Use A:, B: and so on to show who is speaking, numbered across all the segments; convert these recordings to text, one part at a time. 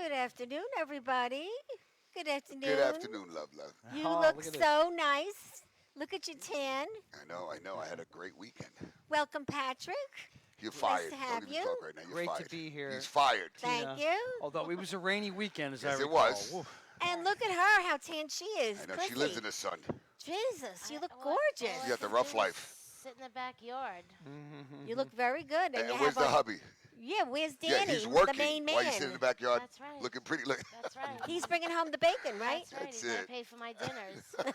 A: Good afternoon, everybody. Good afternoon.
B: Good afternoon, love.
A: You
C: Oh,
A: look
C: look at
A: so nice. Look at your tan.
B: I know. I had a great weekend.
A: Welcome, Patrick.
B: You're
A: Nice
B: fired.
A: to have
B: Don't even
A: you.
B: talk right now. You're
C: Great to
B: fired.
C: be here.
B: He's fired.
A: Thank
C: Tina.
A: you.
C: Although it was a rainy weekend, as
B: Yes,
C: I
B: it
C: recall.
B: was.
C: Woof.
A: And look at her, how tan she is.
B: I know.
A: Chrissy.
B: She lives in the sun.
A: Jesus, you look
D: All
A: gorgeous.
D: I
B: You got the
D: can
B: rough
D: do
B: life.
D: is sit in the backyard.
A: You look very good.
B: And
A: you
B: where's
A: have
B: the hubby?
A: Yeah, where's
B: Yeah,
A: Danny?
B: he's working.
A: The main man.
B: While you sit in the backyard,
D: That's right.
B: looking pretty. Look.
D: That's right.
A: He's bringing home the bacon, right?
D: That's right.
B: That's
D: He's gonna
B: it.
D: pay for my dinners.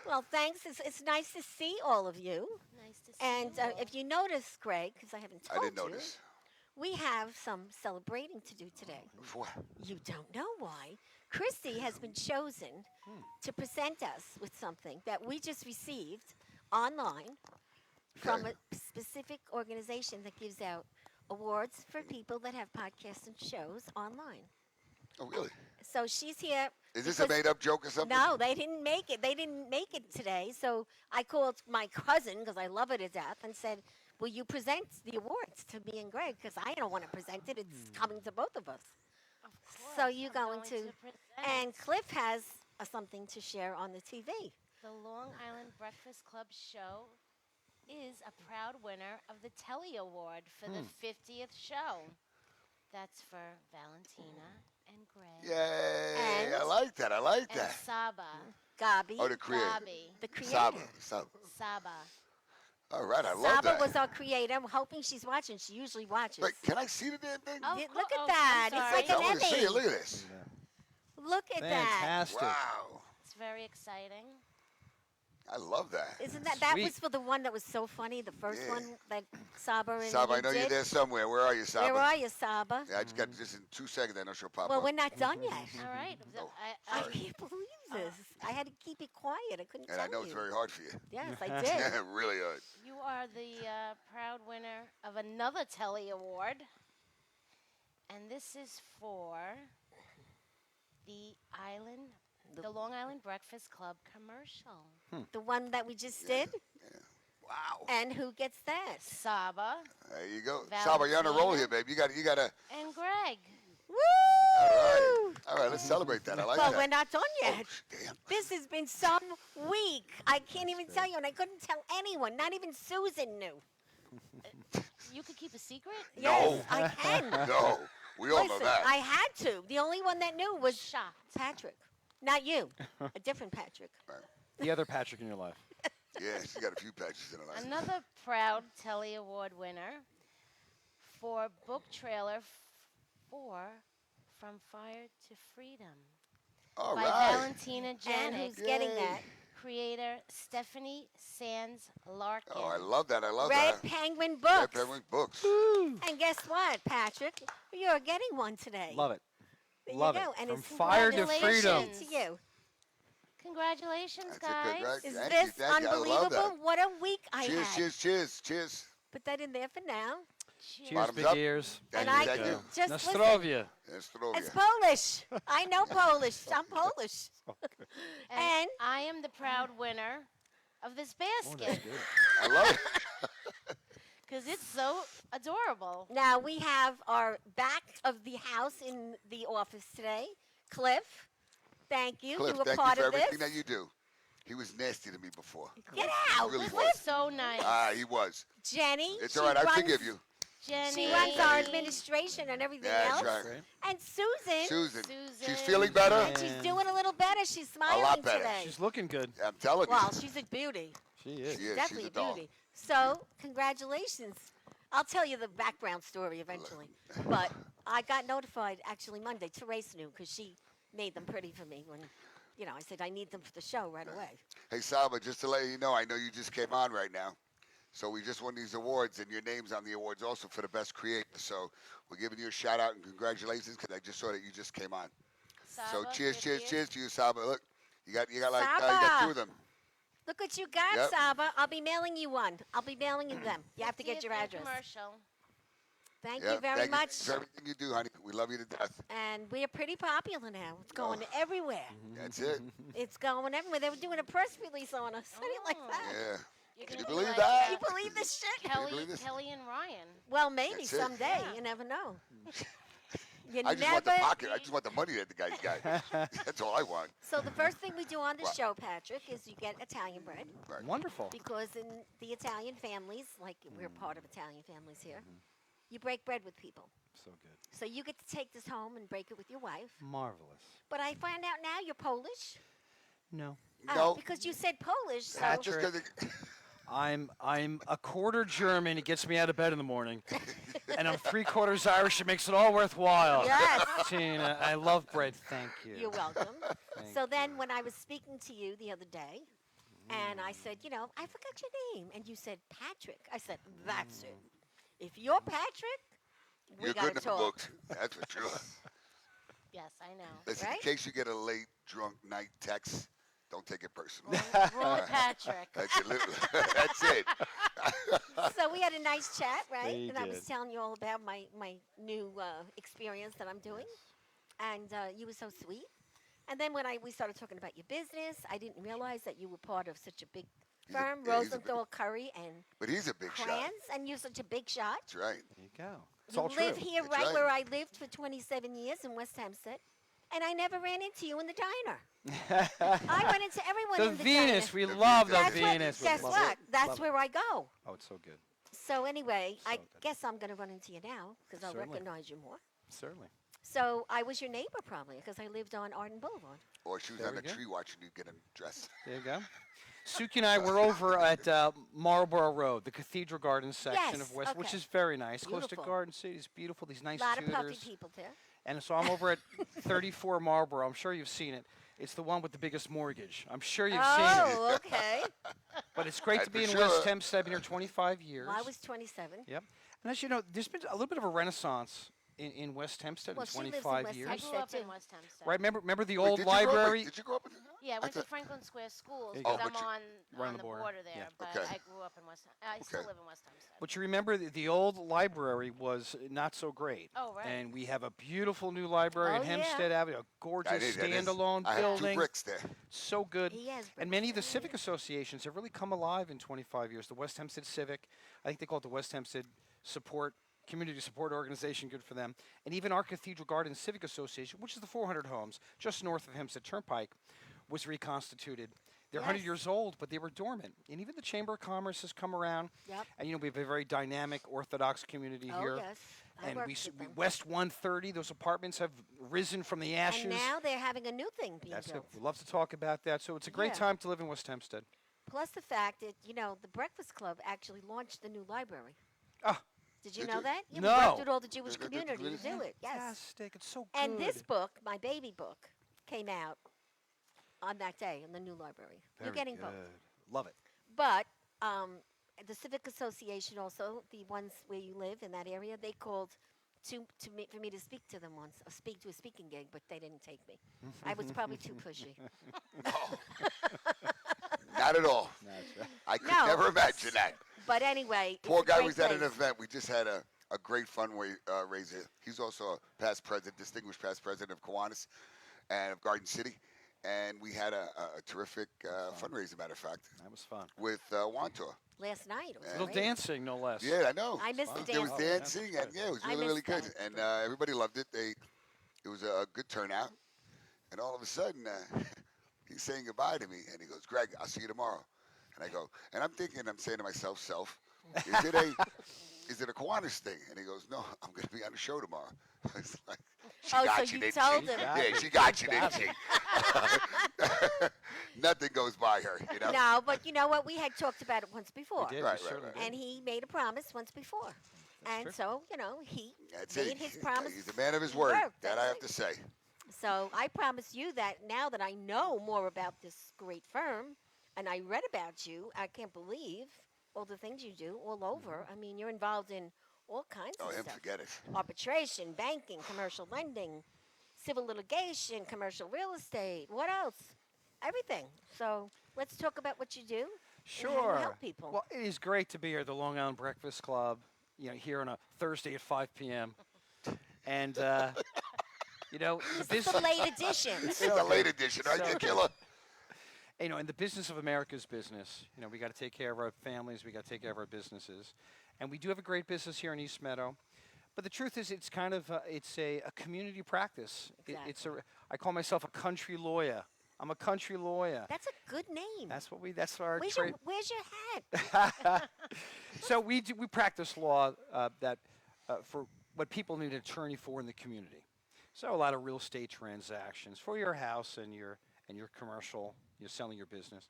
A: Well, thanks. It's nice to see all of you.
D: Nice to see
A: And
D: you. all.
A: if you notice, Greg, because I haven't
B: I
A: told
B: didn't
A: you,
B: notice.
A: we have some celebrating to do today.
B: What?
A: You don't know why. Christy has been chosen to present us with something that we just received online from
B: Okay.
A: a specific organization that gives out awards for people that have podcasts and shows online.
B: Oh, really?
A: So she's here.
B: Is this a
A: because-
B: made-up joke or something?
A: No, they didn't make it. They didn't make it today. So I called my cousin, because I love her to death, and said, will you present the awards to me and Greg? Because I don't want to present it. It's coming to both of us.
D: Of course,
A: So you're
D: I'm
A: going to,
D: present
A: and Cliff has something to share on the TV.
D: the Long Island Breakfast Club show is a proud winner of the Telly Award for the 50th show. That's for Valentina and Greg
B: Yay!
A: And-
B: I like that. I like
D: and
B: that.
D: Saba.
A: Gabi,
B: Oh, the creator.
D: Gabi.
A: the creator.
B: Saba.
D: Saba.
B: All right, I love
A: Saba
B: that.
A: was our creator. I'm hoping she's watching. She usually watches.
B: Wait, can I see the damn thing?
D: Oh,
A: Yeah,
D: cool.
A: look at
D: Oh,
A: that.
D: I'm
A: It's like
D: sorry.
B: I
A: an
B: want to see it.
A: Emmy.
B: Look at this.
A: Look at that.
C: Fantastic.
B: Wow.
D: It's very exciting.
B: I love that.
A: Isn't that
C: Sweet.
A: was for the one that was so funny, the first
B: Yeah.
A: one that Saba and
B: Saba,
A: you
B: I know
A: did?
B: you're there somewhere. Where are you, Saba?
A: Where are you, Saba?
B: Yeah, I just got just in 2 seconds. I know she'll pop
A: Well,
B: up.
A: we're not done yet.
D: All right.
B: Oh,
A: I
B: sorry.
A: can't believe this. I had to keep it quiet. I couldn't
B: And
A: tell
B: I know
A: you.
B: it's very hard for you.
A: Yes, I
B: Yeah,
A: did.
B: really hard.
D: You are the proud winner of another Telly Award. And this is for the Long Island Breakfast Club commercial.
A: The one that we just did.
B: Wow.
A: And who gets that?
D: Saba
B: There you go.
D: Valentina.
B: Saba, you're on a roll here, babe. You got to.
D: and Greg.
A: Woo!
B: All right, let's celebrate that. I like
A: Well,
B: that.
A: we're not done yet.
B: Oh, damn.
A: This has been some week. I can't even tell you, and I couldn't tell anyone. Not even Susan knew.
D: You could keep a secret?
A: Yes, I can.
B: No, we all know
A: Listen,
B: that.
A: I had to. The only one that knew was
D: Shocked.
A: Patrick. Not you. A different Patrick.
C: The other Patrick in your life.
B: Yeah, she's got a few patches in her life.
D: Another proud Telly Award winner for book trailer 4 From Fire to Freedom
B: All
D: by
B: right.
D: Valentina
A: And
D: Janik,
A: who's getting
B: Yay.
A: that?
D: creator Stephanie Sands Larkin.
B: Oh, I love that. I love
A: Red
B: that.
A: Penguin
B: Red
A: Books.
B: Penguin Books.
A: And guess what, Patrick? You're getting one today.
C: Love it.
A: There
C: Love
A: you go.
C: it.
A: And
C: From
A: it's
C: fire to
D: congratulations.
C: freedom.
A: to you.
D: Congratulations,
B: That's a good
D: guys.
B: right.
A: Is
B: Thank
A: this
B: you, thank you. I love that.
A: unbelievable? What a week I
B: Cheers,
A: had.
B: cheers, cheers, cheers.
A: Put that in there for now.
D: Cheers.
C: Cheers,
B: Bottoms
C: big
B: up.
C: ears.
B: Thank
A: And
B: you,
A: I
B: thank
A: can
B: you.
A: just listen.
C: Nostrovia.
B: It's Strovia.
A: It's Polish. I know Polish. I'm Polish.
D: And
A: And
D: I am the proud winner of this basket
B: I love it.
D: because it's so adorable.
A: now we have our back of the house in the office today. Cliff, thank you.
B: Cliff,
A: you were
B: thank
A: part
B: you for
A: of
B: everything
A: this.
B: that you do. He was nasty to me before.
A: Get out.
B: Really
D: This
B: was.
D: is so nice.
B: He was.
A: Jenny.
B: It's
A: she
B: all right. I
A: runs-
B: forgive you.
D: Jenny.
A: She runs our administration and everything
B: Yeah,
A: else.
B: that's right.
A: And Susan.
B: Susan.
D: Susan.
B: She's feeling better?
A: And she's doing a little better. She's smiling
B: better.
A: today.
C: She's looking good.
B: I'm telling
A: Well,
B: you.
A: she's a beauty.
C: She is.
B: She is.
A: Definitely
B: She's a doll.
A: beauty. So, congratulations. I'll tell you the background story eventually. But I got notified actually Monday. Therese knew because she made them pretty for me when, I said I need them for the show right away.
B: Hey, Saba, just to let you know, I know you just came on right now. So we just won these awards, and your name's on the awards also for the best creator. So we're giving you a shout out and congratulations because I just saw that you just came on.
D: Saba,
B: So cheers,
D: good
B: cheers,
D: year.
B: cheers to you, Saba. Look, you got like
A: Saba.
B: you got 2 of them.
A: Look what you got,
B: Yep.
A: Saba. I'll be mailing you one. I'll be mailing you them. You have to
D: See
A: get
D: it
A: your
D: for the
A: address.
D: Commercial.
A: Thank
B: Yeah,
A: you very
B: thank
A: much.
B: for everything you do, honey. We love you to death.
A: And we're pretty popular now. It's going
B: Oh.
A: everywhere.
B: That's it.
A: It's going everywhere. They were doing a press release on us. How do you like that?
B: Yeah.
D: You're
B: Can
D: gonna
B: you
D: be
B: believe
D: like
B: that?
A: You believe this shit?
B: you believe
D: Kelly,
B: this?
D: Kelly and Ryan.
A: Well, maybe
B: That's it.
A: someday.
D: Yeah.
A: You never know. You
B: I just want the
A: never-
B: pocket. I just want the money that the guy's got. That's all I want.
A: So the first thing we do on the
B: What?
A: show, Patrick, is you get Italian bread.
B: Right.
C: Wonderful.
A: Because in the Italian families, like we're part of Italian families here, you break bread with people.
C: So good.
A: So you get to take this home and break it with your wife.
C: Marvelous.
A: But I find out now you're Polish.
C: No.
A: Oh,
B: No.
A: because you said Polish. So
B: Just because
C: I'm a quarter German. It gets me out of bed in the morning, and I'm 3/4 Irish. It makes it all worthwhile.
A: Yes.
C: Tina, I love bread. Thank you.
A: You're welcome.
C: Thank
A: So
C: you.
A: then when I was speaking to you the other day, and I said, I forgot your name. And you said Patrick. I said, that's it. If you're Patrick, we
B: you're
A: got
B: good
A: to
B: in the
A: talk.
B: books. That's for sure.
D: Yes, I know.
B: Listen,
A: Right?
B: in case you get a late drunk night text, don't take it personal.
D: Wrong Patrick.
B: That's it. That's it.
A: So we had a nice chat, right?
C: We
A: And I was
C: did.
A: telling you all about my new experience that I'm doing. And you were so sweet. And then when we started talking about your business, I didn't realize that you were part of such a big
B: He's a-
A: firm,
B: yeah, he's a big-
A: Rosenthal, Curry, and
B: But he's a big shot.
A: Kranz, and you're such a big shot.
B: That's right.
C: There you go. It's
A: You
C: all
A: live
C: true.
A: here
B: That's
A: right
B: right.
A: where I lived for 27 years in West Hampstead, and I never ran into you in the diner. I run into everyone
C: The
A: in the
C: Venus.
A: diner.
C: We love the
A: That's what-
C: Venus. We
A: guess
C: love
A: what?
C: it.
A: That's
C: Love it.
A: where I go.
C: Oh, it's so good.
A: So anyway, I
C: So good.
A: guess I'm going to run into you now because I'll
C: Certainly.
A: recognize you more.
C: Certainly.
A: So I was your neighbor probably because I lived on Arden Boulevard.
B: Or she was
C: There
B: on
C: we
B: a
C: go.
B: tree watching you get undressed.
C: There you go. Suki and I were over at Marlborough Road, the Cathedral Gardens section
A: Yes,
C: of West, which
A: okay.
C: is very nice. Close to
A: Beautiful.
C: Garden City. It's beautiful. These nice
A: A lot of puffy
C: tutors.
A: people there.
C: And so I'm over at 34 Marlborough. I'm sure you've seen it. It's the one with the biggest mortgage. I'm sure you've seen it.
A: Oh, okay.
C: But it's great to
B: That's
C: be in
B: for
C: West
B: sure.
C: Hempstead. I've been here 25 years.
A: Well, I was 27.
C: Yep. And as you know, there's been a little bit of a renaissance in West Hempstead
A: Well,
C: in
A: she lives in
C: 25
A: West
C: years.
D: I
A: Hempstead.
D: grew up
A: too.
D: in West Hempstead.
C: Right? Remember the
B: Wait,
C: old
B: did you grow up in-
C: library?
B: Did you grow up in
D: Yeah, I went to
B: thought-
D: Franklin Square Schools
C: Oh,
D: because
B: but
D: I'm
B: you-
D: on,
C: Right on
D: on
C: the
D: the
C: border.
D: border there.
C: Yeah.
D: But
B: Okay.
D: I grew up in West. I still
B: Okay.
D: live in West Hempstead.
C: But you remember the old library was not so great.
D: Oh, right.
C: And we have a beautiful new library
A: Oh,
C: in
A: yeah.
C: Hempstead Avenue, a gorgeous
B: That is-
C: standalone
B: I have two
C: building.
B: bricks there.
C: So good.
A: He has
C: And many of the civic associations have really come alive in 25 years. The West Hempstead Civic, I think they call it the West Hempstead Community Support Organization, good for them. And even our Cathedral Gardens Civic Association, which is the 400 homes just north of Hempstead Turnpike, was reconstituted. They're 100
A: Yes.
C: years old, but they were dormant. And even the Chamber of Commerce has come around.
A: Yep.
C: And, we have a very dynamic Orthodox community
A: Oh,
C: here.
A: yes. I
C: And
A: worked
C: we,
A: with them.
C: West 130, those apartments have risen from the ashes.
A: And now they're having a new thing being
C: That's it.
A: built.
C: We love to talk about that. So it's a great
A: Yeah.
C: time to live in West Hempstead.
A: Plus the fact that, the Breakfast Club actually launched the new library.
C: Ah.
A: Did you
B: Did
A: know
B: you?
A: that? Yeah,
C: No.
A: we worked with all the Jewish
B: The- the
A: community to
B: community?
A: do it. Yes.
C: Fantastic. It's so good.
A: And this book, my baby book, came out on that day in the new library. You're
C: Very
A: getting
C: good.
A: both.
C: Love it.
A: But the Civic Association also, the ones where you live in that area, they called for me to speak to them once, speak to a speaking gig, but they didn't take me. I was probably too pushy.
B: No. Not at all.
C: That's right.
B: I could
A: No.
B: never imagine that.
A: But anyway,
B: Poor
A: it's a
B: guy
A: great
B: was at an
A: place.
B: event. We just had a great fundraiser. He's also a past president, distinguished past president of Kiwanis and of Garden City. And we had a terrific fundraiser, matter of fact,
C: That was fun.
B: with Wantor.
A: Last night. It was
C: A little
A: great.
C: dancing, no less.
B: Yeah, I know.
A: I missed the
B: There was
C: Oh,
A: dance.
B: dancing,
C: that's
B: and
C: good.
B: yeah, it was
A: I
B: really, really
A: missed
B: good.
A: that.
B: And everybody loved it. It was a good turnout. And all of a sudden, he's saying goodbye to me, and he goes, "Greg, I'll see you tomorrow." And I go, and I'm saying to myself, is it a Kiwanis thing? And he goes, "No, I'm going to be on the show tomorrow." I was like, she
A: Oh,
B: got
A: so
B: you,
A: you
B: didn't
A: told
B: she?
A: him.
B: Yeah, she got you, didn't she? Nothing goes by her, you know?
A: No, but you know what? We had talked about it once before.
C: We did.
B: Right,
C: we
B: right,
C: certainly
B: right.
C: did.
A: And he made a promise once before. And
C: true.
A: so, he
B: That's
A: made
B: it.
A: his promise.
B: He's a man of his
A: He
B: word.
A: worked,
B: That
A: that's
B: I have
A: it.
B: to say.
A: So I promise you that now that I know more about this great firm and I read about you, I can't believe all the things you do all over. I mean, you're involved in all kinds
B: Oh,
A: of
B: him,
A: stuff.
B: forget it.
A: Arbitration, banking, commercial lending, civil litigation, commercial real estate. What else? Everything. So let's talk about what you do. and how you
C: Sure.
A: help people.
C: Well, it is great to be here at the Long Island Breakfast Club, here on a Thursday at 5 p.m. And, the
A: This is the late edition.
B: It's the late edition, right,
C: So
B: you
C: good.
B: killer?
C: in the business of America's business, we got to take care of our families, we got to take care of our businesses. And we do have a great business here in East Meadow. But the truth is, it's kind of it's a community practice. It's a
A: Exactly.
C: I call myself a country lawyer. I'm a country lawyer.
A: That's a good name.
C: That's our trade.
A: Where's your hat?
C: So we practice law that for what people need an attorney for in the community. So a lot of real estate transactions for your house and your commercial, you're selling your business.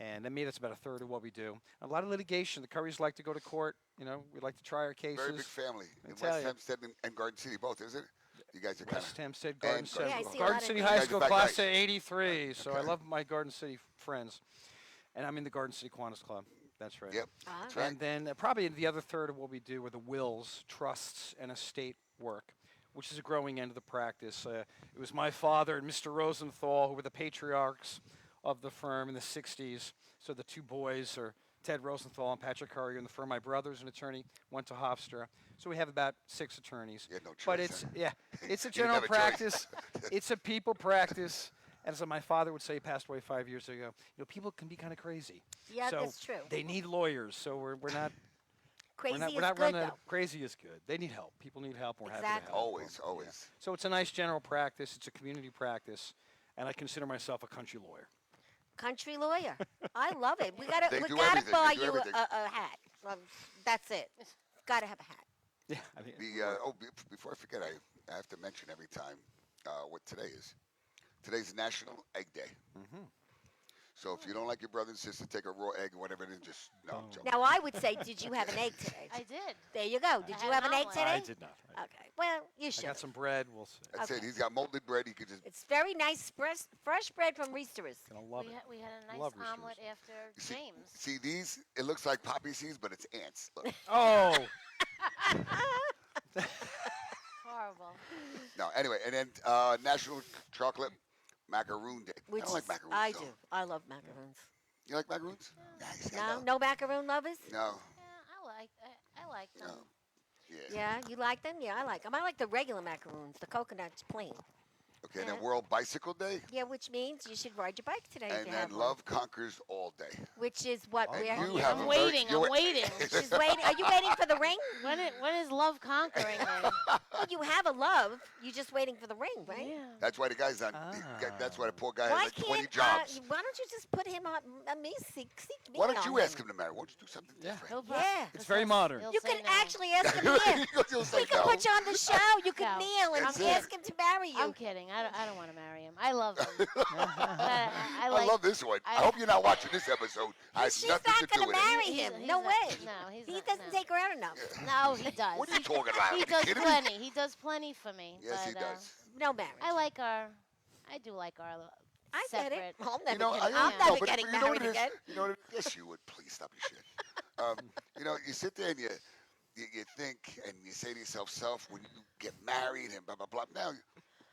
C: And that that's about a third of what we do. A lot of litigation. The Currys like to go to court. You know, we like to try our cases.
B: Very big family in
C: tell
B: West
C: ya.
B: Hempstead and Garden City, both, isn't it? You guys are kind
C: West
B: of.
C: Hempstead, Garden City.
A: Yeah, I see a
C: Garden
A: lot of
C: City
A: names.
C: High
B: You guys
C: School
B: are back
C: class
B: right.
C: of '83. So I
B: Okay.
C: love my Garden City friends, and I'm in the Garden City Kiwanis Club. That's right.
B: Yep.
A: Ah.
B: That's right.
C: And then probably the other third of what we do are the wills, trusts, and estate work, which is a growing end of the practice. It was my father and Mr. Rosenthal who were the patriarchs of the firm in the '60s. So the two boys are Ted Rosenthal and Patrick Curry in the firm. My brother's an attorney, went to Hofstra. So we have about 6 attorneys.
B: You had no
C: But
B: choice,
C: it's
B: huh?
C: it's a
B: You didn't
C: general
B: have a choice.
C: practice. It's a people practice. And so my father would say, he passed away 5 years ago. You know, people can be kind of crazy.
A: Yeah,
C: so
A: that's true.
C: They need lawyers. So we're not
A: Crazy
C: we're
A: is
C: not
A: good,
C: running
A: though.
C: out. Crazy is good. They need help. People need help. We're happy to
A: Exactly.
C: help.
B: Always,
C: Yeah.
B: always.
C: So it's a nice general practice. It's a community practice, and I consider myself a country lawyer.
A: Country lawyer. I love it. We gotta
B: They
A: we
B: do
A: gotta
B: everything.
A: buy
B: They do
A: you
B: everything.
A: a hat. That's it. Gotta have a hat.
C: Yeah. I mean,
B: Before I forget, I have to mention every time what today is. Today's National Egg Day.
C: Mhm.
B: So if you don't like your brother and sister, take a raw egg, whatever it is, just no. I'm joking.
A: Now I would say, did you have an egg today?
D: I did.
A: There you go. Did
D: I
A: you
D: had
A: have an
D: an
A: egg
D: omelet.
A: today?
C: I did not.
A: Okay. Well, you
C: I
A: should.
C: got some bread. We'll see.
B: That's it.
A: Okay.
B: He's got molded bread. He could just.
A: It's very nice, fresh bread from Reester's.
C: Gonna love it.
D: We had a nice
C: Love Reese's.
D: omelet after
B: See,
D: James.
B: see these? It looks like poppy seeds, but it's ants. Look.
C: Oh.
D: Horrible.
B: No, anyway, and then National Chocolate Macaroon Day.
A: Which
B: I don't like
A: is-
B: macaroons.
A: I
B: though.
A: do. I love macaroons.
B: You like macaroons? Nice.
A: No, no macaroon lovers.
B: No.
D: Yeah, I like them.
B: No. Yeah.
A: Yeah, you like them? Yeah, I like them. I like the regular macaroons, the coconut's plain.
B: Okay, and then
A: Yeah.
B: World Bicycle Day,
A: Yeah, which means you should ride your bike today. if
B: and
A: you
B: then
A: have one.
B: Love Conquers All Day.
A: Which is what
B: And
A: we're
B: you
A: here.
B: have
D: I'm
B: a
D: waiting.
B: you're-
D: I'm waiting.
A: She's waiting. Are you waiting for the ring?
D: When is love conquering me?
A: Well, you have a love. You're just waiting for the ring, right?
D: Yeah.
B: That's why the guy's on. That's why the poor guy
A: Why
B: has like 20
A: can't
B: jobs.
A: why don't you just put him on me? Seek me
B: Why don't
A: on
B: you ask him to marry? Why don't you do something
C: Yeah.
B: different?
A: Yeah.
C: It's very modern.
A: You can actually ask him here.
B: He'll say
A: We can
B: no.
A: put you on the show. You can
D: No.
A: kneel and
B: That's it.
A: ask him to marry you.
D: I'm kidding. I don't want to marry him. I love him. But I like.
B: I love this one. I
D: I-
B: hope you're not watching this episode. I had
A: She's
B: nothing
A: not
B: to do
A: gonna
B: with it.
A: marry
D: He's-
A: him.
D: he's
A: No
D: not-
A: way.
D: No, he's
A: He
D: not,
A: doesn't
D: no.
A: take her out enough.
D: No, he does.
B: What are you talking about?
D: He
B: Are you
D: does
B: kidding me?
D: plenty. He does plenty for me.
B: Yes, he
D: but,
B: does.
A: No marriage.
D: I do like our
A: I get
D: separate.
A: it. I'll never
B: You know,
A: get,
B: I
A: I'm
B: no,
A: never
B: but
A: getting
B: you know
A: married
B: what it is?
A: again.
B: You know what it, yes, you would. Please stop your shit. You know, you sit there and you think and you say to yourself, self, when you get married and blah blah blah. Now,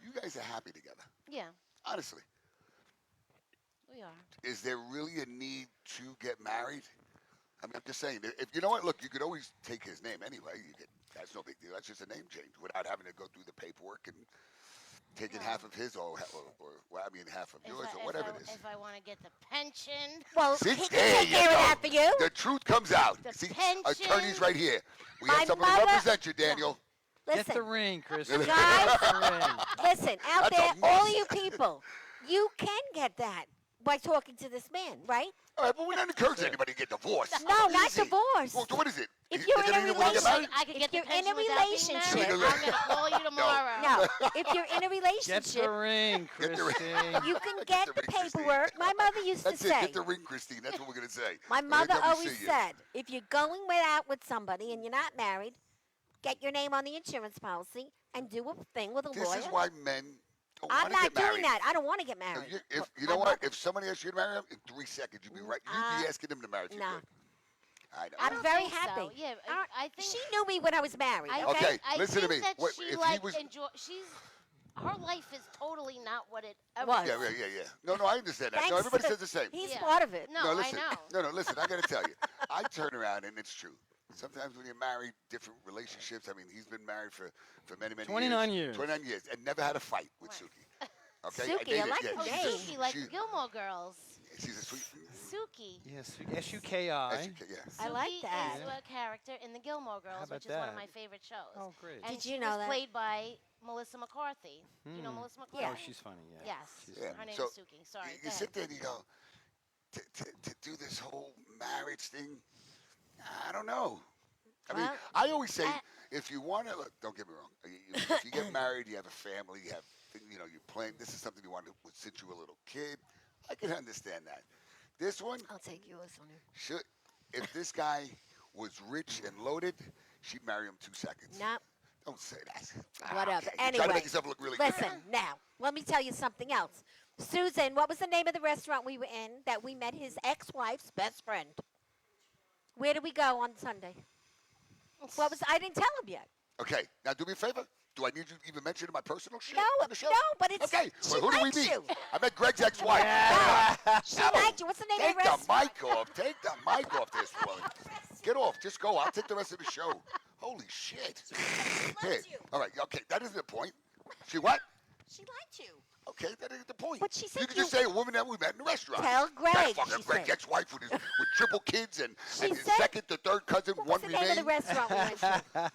B: you guys are happy together.
D: Yeah,
B: Honestly,
D: we are.
B: is there really a need to get married? I mean, I'm just saying. If you know what, look, you could always take his name anyway. That's no big deal. That's just a name change without having to go through the paperwork and taking half of his or well, I mean half of yours or whatever it is.
D: If I want to get the pension,
A: Well,
B: See,
A: he can
B: there
A: take
B: you
A: care of
B: go.
A: that for you.
B: The truth comes out.
D: The
B: See,
D: pension.
B: attorneys right here. We
A: My
B: have someone
A: mother-
B: to represent you, Daniel.
C: Get
A: Listen,
C: the ring, Chris.
A: guys,
C: Get the ring.
A: listen, out
B: That's
A: there,
B: a
A: all
B: must.
A: you people, you can get that by talking to this man, right?
B: All right, but we don't encourage anybody to get divorced.
A: No, not
B: Easy.
A: divorce.
B: Well, so what is it?
A: If
B: Is
A: you're
B: it
A: in a
B: anyone wanna get
A: relation-
B: married?
D: I could
A: If
D: get the
A: you're in
D: pension
A: a
D: without being
A: relationship-
D: married. I'm gonna call you tomorrow.
A: No, if you're in a
C: Get
A: relationship,
C: the ring,
B: Get the ring.
C: Christine.
A: you can
B: Get
A: get
B: the
A: the
B: ring, Christine.
A: paperwork. My mother used to
B: That's it.
A: say.
B: Get the ring, Christine. That's what we're gonna say.
A: My
B: Every
A: mother
B: time we
A: always
B: see you.
A: said, if you're going out with somebody and you're not married, get your name on the insurance policy and do a thing with a
B: This
A: lawyer.
B: is why men don't
A: I'm
B: want to
A: not
B: get married.
A: doing that. I don't want to get
B: No,
A: married.
B: if you
A: My
B: know what,
A: mother-
B: if somebody asked you to marry him, in 3 seconds you'd be right. You'd be asking him to marry if you
A: no.
B: could. I know.
A: I'm
D: don't
A: very
D: think so.
A: happy.
D: Yeah,
A: I-
D: I think
A: she knew me when I was married.
D: I
A: Okay.
B: Okay,
D: I
B: listen to
D: think
B: me.
D: That
B: What-
D: she
B: if he
D: like
B: was-
D: her life is totally not what it ever
A: Was.
B: Yeah. No, I understand that.
A: Thanks
B: No, everybody
A: to-
B: says the same.
A: He's
D: Yeah.
A: part of it.
D: No,
B: listen.
D: I know.
B: No, listen. I got to tell you, I turn around and it's true. Sometimes when you're married, different relationships. I mean, he's been married for many
C: 29 years.
B: 29 years, and never had a fight with
D: Right.
B: Suki. Okay,
A: Suki, I
B: dated-
A: like
B: yeah,
A: the
D: Oh,
A: name.
D: Suki, like
B: she-
D: the Gilmore Girls.
B: She's a sweet.
D: Suki.
C: Yes, S-U-K-I.
B: Yeah.
A: I like
D: Suki
A: that.
D: is a character in the Gilmore Girls,
C: about
D: which is one
C: that?
D: of my favorite shows.
C: Oh, great.
D: And
A: Did
D: she
A: you know
D: was
A: that?
D: played by Melissa McCarthy. Do you know Melissa McCarthy?
A: Yeah.
C: Oh, she's funny. Yeah.
D: Yes.
C: She's
B: Yeah.
D: Her name
B: So
D: is Suki. Sorry.
B: you
D: Go
B: sit
D: ahead.
B: there and you go, to do this whole marriage thing. I don't know. I mean,
A: Well,
B: I always say,
D: I-
B: if you want to, look, don't get me wrong. If you get married, you have a family, you have, you plan. This is something you want to since you were a little kid. I can understand that. This one,
A: I'll take yours, honey.
B: should, if this guy was rich and loaded, she'd marry him 2 seconds.
A: No,
B: Don't say that.
A: whatever.
B: Okay. You try
A: Anyway,
B: to make yourself look really
A: listen, now, let me tell you something else. Susan, what was the name of the restaurant we were in that we met his ex-wife's best friend? Where did we go on Sunday? I didn't tell him yet.
B: Okay, now do me a favor. Do I need you to even mention my personal shit
A: No,
B: on the show?
A: no, but it's
B: Okay,
A: she
B: well, who do we
A: likes
B: meet?
A: you.
B: I met Greg's ex-wife.
A: She liked you. What's the name
B: Take
A: of the
B: the
A: restaurant?
B: mic off. Take the mic off this woman. Get off. Just go. I'll take the rest of the show. Holy shit. Here.
A: liked you.
B: All right, okay, that isn't the point. She what?
A: She liked you.
B: Okay, that isn't the point.
A: But she said
B: you can just say a woman that we met in a restaurant.
A: Tell Greg,
B: That fucking
A: she
B: Greg's
A: said.
B: ex-wife with triple kids and
A: She
B: his
A: said-
B: second to third cousin,
A: What
B: one
A: was the name of the
B: remain.
A: restaurant we went to?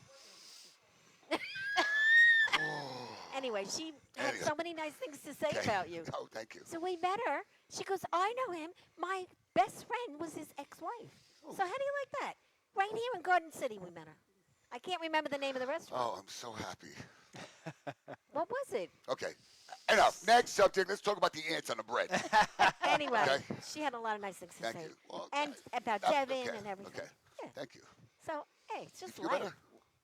A: Anyway, she had
B: Anyway.
A: so many nice things to say
B: Okay.
A: about you.
B: Oh, thank you.
A: So we met her. She goes, I know him. My best friend was his ex-wife. So how do you like that? Right here in Garden City we met her. I can't remember the name of the restaurant.
B: Oh, I'm so happy.
A: What was it?
B: Okay. Enough. Next subject. Let's talk about the ants on the bread.
A: Anyway,
B: Okay.
A: she had a lot of nice things to
B: Thank
A: say.
B: you. Well,
A: And about
B: okay.
A: Devin and everything.
B: Okay.
A: Yeah.
B: Thank you.
A: So, hey, it's
B: You
A: just
B: feel
A: life.
B: better?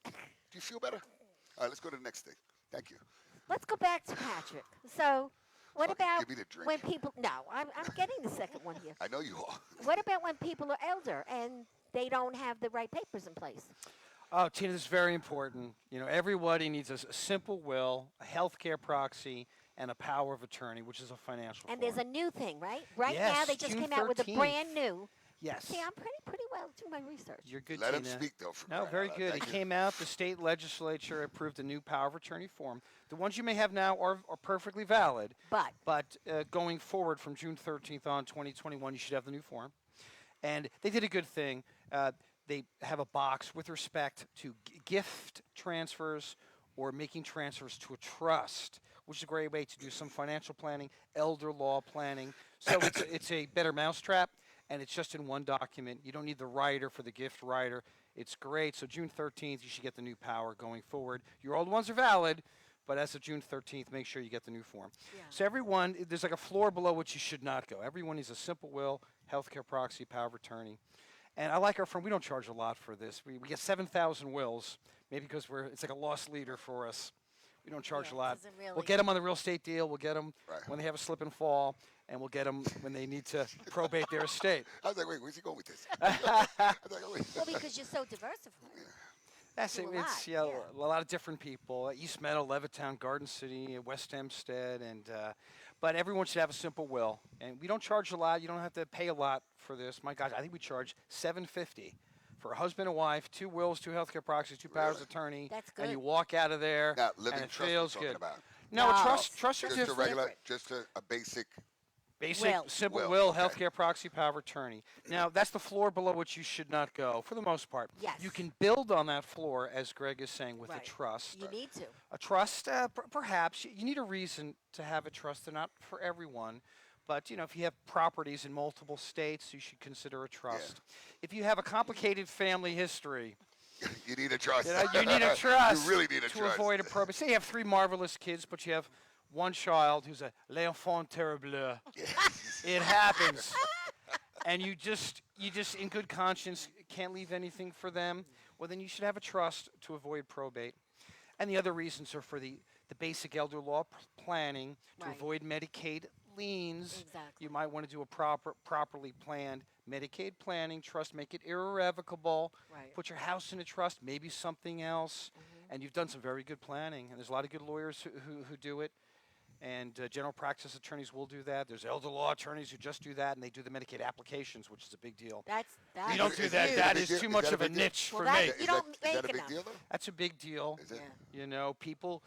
B: Do you feel better? All right, let's go to the next thing. Thank you.
A: Let's go back to Patrick. So, what
B: Fucking
A: about
B: give me the drink.
A: when people... No, I'm getting the second one here.
B: I know you are.
A: What about when people are elder and they don't have the right papers in place?
C: Oh, Tina, this is very important. Everybody needs a simple will, a healthcare proxy, and a power of attorney, which is a financial
A: And
C: form.
A: there's a new thing, right? Right now,
C: Yes,
A: they just
C: June
A: came out with a
C: 13th.
A: brand new...
C: Yes.
A: See, I'm pretty well doing my research.
C: You're good,
B: Let him
C: Tina.
B: speak, though. For
C: No,
B: crying
C: very
B: out loud.
C: good.
B: Thank
C: It
B: you.
C: came out. The state legislature approved a new power of attorney form. The ones you may have now are perfectly valid,
A: But
C: going forward from June 13th on 2021, you should have the new form. And they did a good thing. They have a box with respect to gift transfers or making transfers to a trust, which is a great way to do some financial planning, elder law planning. So it's a better mousetrap, and it's just in one document. You don't need the writer for the gift writer. It's great. So June 13th, you should get the new power going forward. Your old ones are valid, but as of June 13th, make sure you get the new form.
A: Yeah.
C: So everyone, there's like a floor below which you should not go. Everyone needs a simple will, healthcare proxy, power of attorney. And I like our firm. We don't charge a lot for this. We get 7,000 wills, maybe because it's like a lost leader for us. We don't charge
A: Yeah,
C: a lot.
A: doesn't really-
C: We'll get them on the real estate deal. We'll get them
B: Right.
C: when they have a slip and fall, and we'll get them when they need to probate their estate.
B: I was like, wait, where's he going with this? I was like, wait.
A: well, because you're so diversified.
C: That's
A: Do
C: it.
A: a
C: It's
A: lot,
C: a lot of different people. East Meadow, Levittown, Garden City, West Hempstead, but everyone should have a simple will. And we don't charge a lot. You don't have to pay a lot for this. My gosh, I think we charge $750 for a husband and wife, 2 wills, 2 healthcare proxies, 2 powers of
B: Really?
C: attorney,
A: That's
C: and you
A: good.
C: walk out of there,
B: Now, living
C: and it
B: trust we're
C: feels
B: talking
C: good.
B: about.
C: No,
A: No.
C: trusts are
B: Just a
C: different.
B: regular, just a basic.
C: Basic,
A: Will.
C: simple
B: Will,
C: will,
B: okay.
C: healthcare proxy, power of attorney. Now, that's the floor below which you should not go, for the most part.
A: Yes.
C: You can build on that floor, as Greg is saying, with
A: Right.
C: a trust.
A: You need to.
C: A trust, perhaps. You need a reason to have a trust. They're not for everyone. But, if you have properties in multiple states, you should consider a trust. If you have a complicated family history,
B: You need a trust.
C: you need a trust
B: You really need a
C: to
B: trust.
C: avoid a probate. Say you have 3 marvelous kids, but you have one child who's a l'enfant terrible. It happens. And you just, in good conscience, can't leave anything for them. Well, then you should have a trust to avoid probate. And the other reasons are for the basic elder law planning, to
A: Right.
C: avoid Medicaid liens.
A: Exactly.
C: You might want to do a properly planned Medicaid planning trust, make it irrevocable.
A: Right.
C: Put your house in a trust, maybe something else. And you've done some very good planning. And there's a lot of good lawyers who do it. And general practice attorneys will do that. There's elder law attorneys who just do that, and they do the Medicaid applications, which is a big deal.
A: That's
C: We don't do
B: Is
C: that.
B: it a
C: That
B: big
C: is
B: deal?
C: too
B: Is
C: much
B: that a
C: of a
B: big deal?
C: niche
A: Well,
C: for
A: that-
C: me.
A: you don't
B: Is that a
A: make
B: big
A: enough.
B: deal, though?
C: That's a big deal.
B: Is it?
A: Yeah.
C: People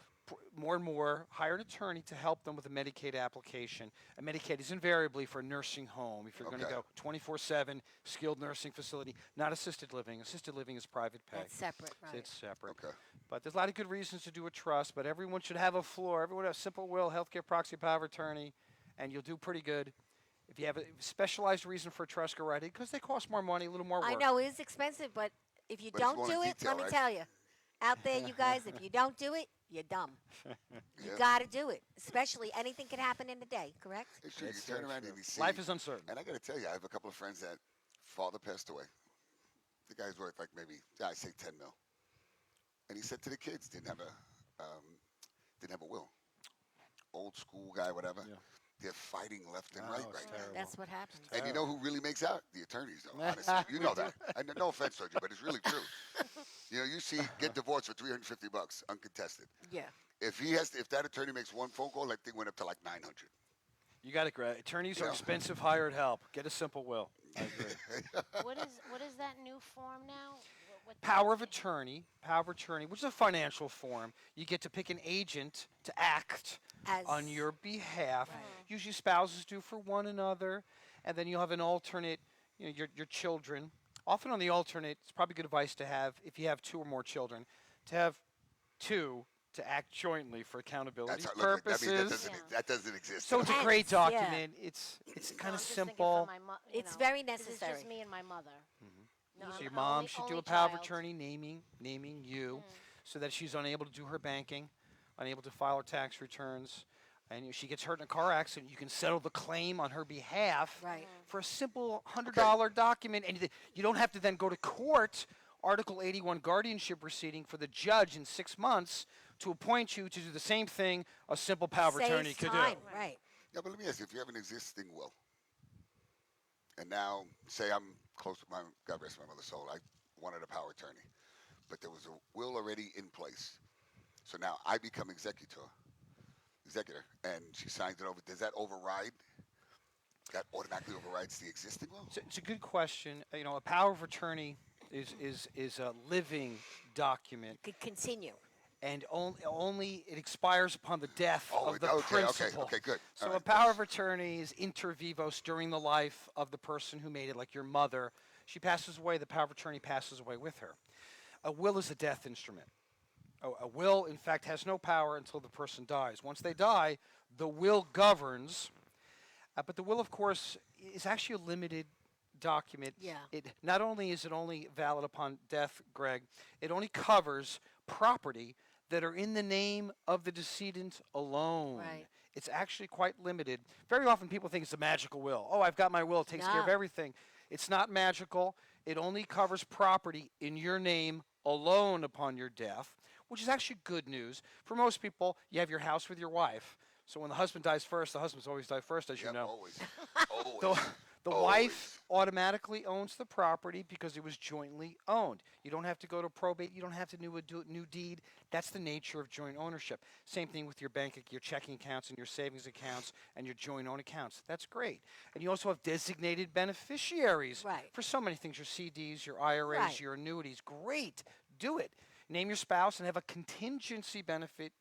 C: more and more hire an attorney to help them with a Medicaid application. And Medicaid is invariably for a nursing home. If you're going to
B: Okay.
C: go 24/7 skilled nursing facility, not assisted living. Assisted living is private pay.
A: That's separate,
C: So
A: right?
C: it's separate.
B: Okay.
C: But there's a lot of good reasons to do a trust. But everyone should have a floor. Everyone have a simple will, healthcare proxy, power of attorney, and you'll do pretty good. If you have a specialized reason for a trust, go right ahead because they cost more money, a little more work.
A: I know it is expensive, but if you
B: But it's
A: don't
B: more in
A: do it,
B: detail,
A: let me
B: right?
A: tell you, out there, you guys, if you don't do it, you're dumb. You
B: Yeah.
A: got to do it. Especially anything can happen in a day, correct?
B: It's true. You
C: It's
B: turn
C: so
B: around
C: true.
B: and you see.
C: Life is uncertain.
B: And I got to tell you, I have a couple of friends that father passed away. The guy's worth like maybe, I say 10 mil. And he said to the kids, didn't have a will. Old school guy, whatever.
C: Yeah.
B: They're fighting left and
C: Oh,
B: right
C: it's
B: right now.
C: terrible.
A: That's what happens.
B: And you know who really makes out? The attorneys, though. Honestly, you know that. And no offense, Sergio, but it's really true. You know, you see, get divorced for $350, uncontested.
A: Yeah.
B: If that attorney makes one phone call, that thing went up to like 900.
C: You got it, Greg. Attorneys are
B: Yeah.
C: expensive hired help. Get a simple will. I agree.
D: What is that new form now? What
C: Power of attorney, which is a financial form. You get to pick an agent to act
A: As
C: on your behalf.
A: Right.
C: Usually spouses do for one another, and then you'll have an alternate, your children. Often on the alternate, it's probably good advice to have, if you have two or more children, to have two to act jointly for accountability
B: That's how, look,
C: purposes.
B: I mean, that doesn't exist.
C: So it's a
A: And
C: great
A: it's- yeah.
C: document. It's
D: No,
C: kind
D: I'm
C: of
D: just thinking for
C: simple.
D: my
A: It's very
D: 'cause It's
A: necessary.
D: just me and my mother. No,
C: So
D: I'm
C: your
D: the
C: mom
D: only-
C: should do
D: only
C: a power of
D: child.
C: attorney naming you, so that she's unable to do her banking, unable to file her tax returns, and if she gets hurt in a car accident, you can settle the claim on her behalf
A: Right.
C: for a simple $100 document, and you don't have to then go to court, Article 81 guardianship proceeding for the judge in 6 months to appoint you to do the same thing a simple power of attorney
A: Saves
C: could
A: time,
C: do.
A: right?
B: Yeah, but let me ask you, if you have an existing will, and now, say I'm close to God rest my mother's soul, I wanted a power of attorney, but there was a will already in place. So now I become executor, and she signs it over. Does that override? That automatically overrides the existing will?
C: It's a good question. A power of attorney is a living document.
A: Could continue.
C: And only it expires upon the death
B: Oh,
C: of the principal.
B: okay, good.
C: So
B: All
C: a
B: right,
C: power of attorney is inter vivos during the life of the person who made it, like your mother. She passes away, the power of attorney passes away with her. A will is a death instrument. A will, in fact, has no power until the person dies. Once they die, the will governs. But the will, of course, is actually a limited document.
A: Yeah.
C: Not only is it only valid upon death, Greg, it only covers property that are in the name of the decedent alone.
A: Right.
C: It's actually quite limited. Very often people think it's a magical will. Oh, I've got my will, it takes care of
A: No.
C: everything. It's not magical. It only covers property in your name alone upon your death, which is actually good news. For most people, you have your house with your wife. So when the husband dies first, the husbands always die first, as you
B: Yep,
C: know.
B: always.
C: The,
B: Always.
C: the
B: Always.
C: wife automatically owns the property because it was jointly owned. You don't have to go to probate. You don't have to do a new deed. That's the nature of joint ownership. Same thing with your your checking accounts and your savings accounts and your joint owned accounts. That's great. And you also have designated beneficiaries
A: Right.
C: for so many things, your CDs, your IRAs,
A: Right.
C: your annuities. Great. Do it. Name your spouse and have a contingency benefit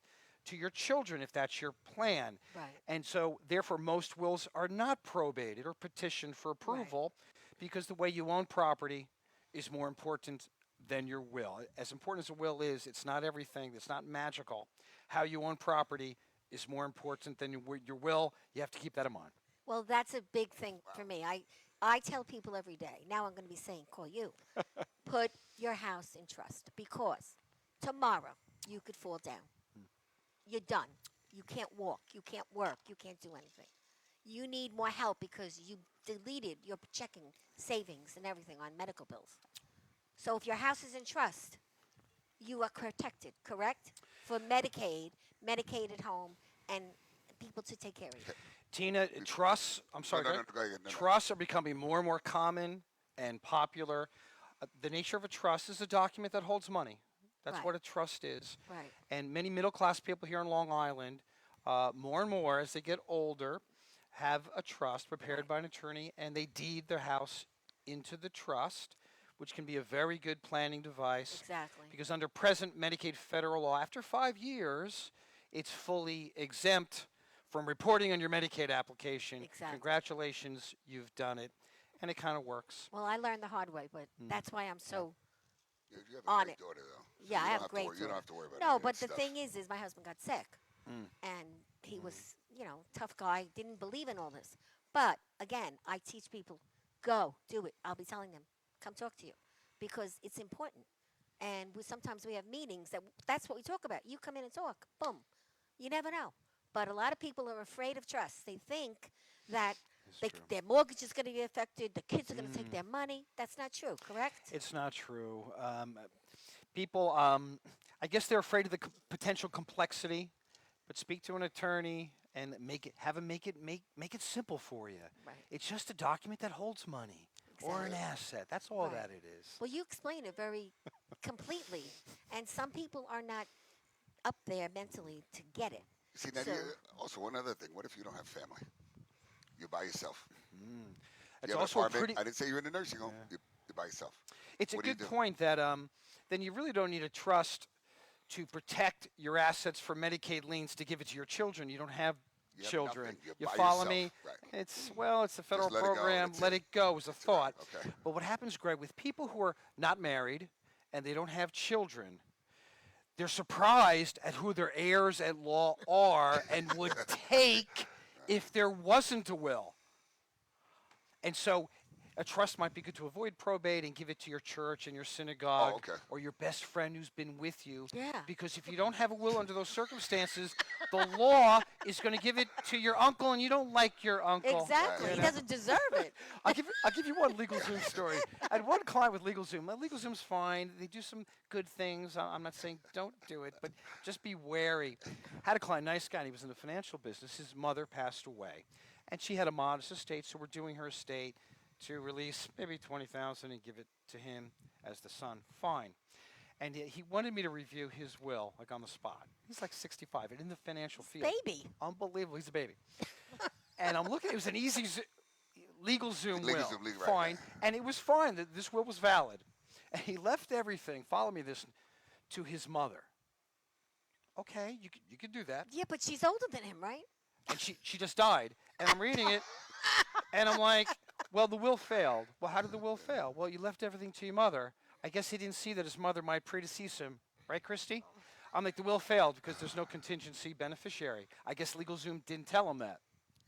C: to your children if that's your plan.
A: Right.
C: And so, therefore, most wills are not probated or petitioned for approval because the way you own property is more important than your will. As important as a will is, it's not everything, it's not magical. How you own property is more important than your will. You have to keep that in mind.
A: Well, that's a big thing for me. I tell people every day, now I'm going to be saying, call you, put your house in trust because tomorrow you could fall down. You're done. You can't walk. You can't work. You can't do anything. You need more help because you deleted your checking, savings, and everything on medical bills. So if your house is in trust, you are protected, correct? For Medicaid, Medicaid at home, and people to take care of you.
C: Tina, trusts, I'm sorry,
B: No,
C: go
B: no,
C: ahead.
B: no, go ahead. No, no.
C: Trusts are becoming more and more common and popular. The nature of a trust is a document that holds money. That's
A: Right.
C: what a trust is.
A: Right.
C: And many middle class people here on Long Island, more and more as they get older, have a trust prepared by an attorney and they deed their house into the trust, which can be a very good planning device.
A: Exactly.
C: Because under present Medicaid federal law, after 5 years, it's fully exempt from reporting on your Medicaid application.
A: Exactly.
C: Congratulations, you've done it. And it kind of works.
A: Well, I learned the hard way, but that's why I'm so
B: Yeah, you have a
A: on
B: great
A: it.
B: daughter, though. So
A: Yeah,
B: you
A: I
B: don't
A: have a
B: to
A: great
B: worry, You don't
A: daughter.
B: have to worry about
A: No,
B: any of
A: but
B: that
A: the
B: stuff.
A: thing is my husband got sick,
C: Mm.
A: and he was, tough guy, didn't believe in all this. But again, I teach people, go do it. I'll be telling them, come talk to you, because it's important. And sometimes we have meetings that's what we talk about. You come in and talk, boom. You never know. But a lot of people are afraid of trust. They think that
C: It's true.
A: their mortgage is going to be affected. The kids are going to take their money. That's not true, correct?
C: It's not true. People, I guess they're afraid of the potential complexity, but speak to an attorney and have him make it simple for you.
A: Right.
C: It's just a document that holds money or an asset. That's all
A: Right.
C: that it is.
A: Well, you explain it very completely, and some people are not up there mentally to get it.
B: See, now,
A: So-
B: also, one other thing. What if you don't have family? You're by yourself.
C: It's
B: You have an
C: also a
B: apartment.
C: pretty.
B: I didn't say you're in a nursing home. You're by yourself.
C: It's a
B: What do you
C: good
B: do?
C: point that then you really don't need a trust to protect your assets from Medicaid liens to give it to your children. You don't have
B: You have
C: children.
B: nothing. You're
C: You
B: by
C: follow
B: yourself.
C: me?
B: Right.
C: It's a federal
B: let it go,
C: program.
B: that's
C: Let
B: it.
C: it go is a thought.
B: Okay.
C: But what happens, Greg, with people who are not married and they don't have children, they're surprised at who their heirs at law are and would take if there wasn't a will. And so a trust might be good to avoid probate and give it to your church and your synagogue
B: okay.
C: or your best friend who's been with you.
A: Yeah.
C: Because if you don't have a will under those circumstances, the law is going to give it to your uncle, and you don't like your uncle.
A: Exactly.
C: you
A: He
C: know?
A: doesn't deserve it.
C: I'll give you one LegalZoom story. I had one client with LegalZoom. LegalZoom's fine. They do some good things. I'm not saying don't do it, but just be wary. Had a client, nice guy, and he was in the financial business. His mother passed away, and she had a modest estate, so we're doing her estate to release maybe $20,000 and give it to him as the son. Fine. And he wanted me to review his will, like on the spot. He's like 65 and in the financial field.
A: Baby.
C: Unbelievable. He's a baby. And I'm looking. It was an easy LegalZoom will.
B: LegalZoom, right.
C: Fine. And it was fine. This will was valid. And he left everything, follow me this, to his mother. Okay, you could do that.
A: Yeah, but she's older than him, right?
C: And she just died. And I'm reading it, and I'm like, well, the will failed. Well, how did the will fail? Well, you left everything to your mother. I guess he didn't see that his mother might predecease him. Right, Christy? I'm like, the will failed because there's no contingency beneficiary. I guess LegalZoom didn't tell him that.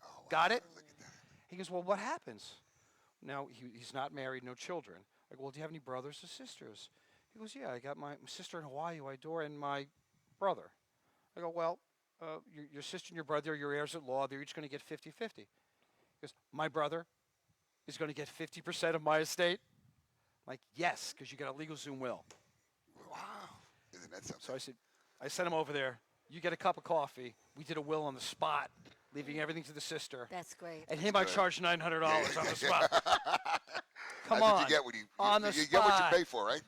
B: Oh, wow.
C: Got it?
B: Look at that.
C: He goes, well, what happens? Now, he's not married, no children. I go, well, do you have any brothers or sisters? He goes, yeah, I got my sister in Hawaii who I adore and my brother. I go, well, your sister and your brother are your heirs at law. They're each going to get 50-50. He goes, my brother is going to get 50% of my estate? I'm like, yes, because you got a LegalZoom will.
B: Wow. Isn't that something?
C: So I sent him over there. You get a cup of coffee. We did a will on the spot, leaving everything to the sister.
A: That's great.
C: And him, I charged $900 on the spot. Come
B: That's
C: on.
B: what you get when
C: on the
B: you get what
C: spot.
B: you pay for, right?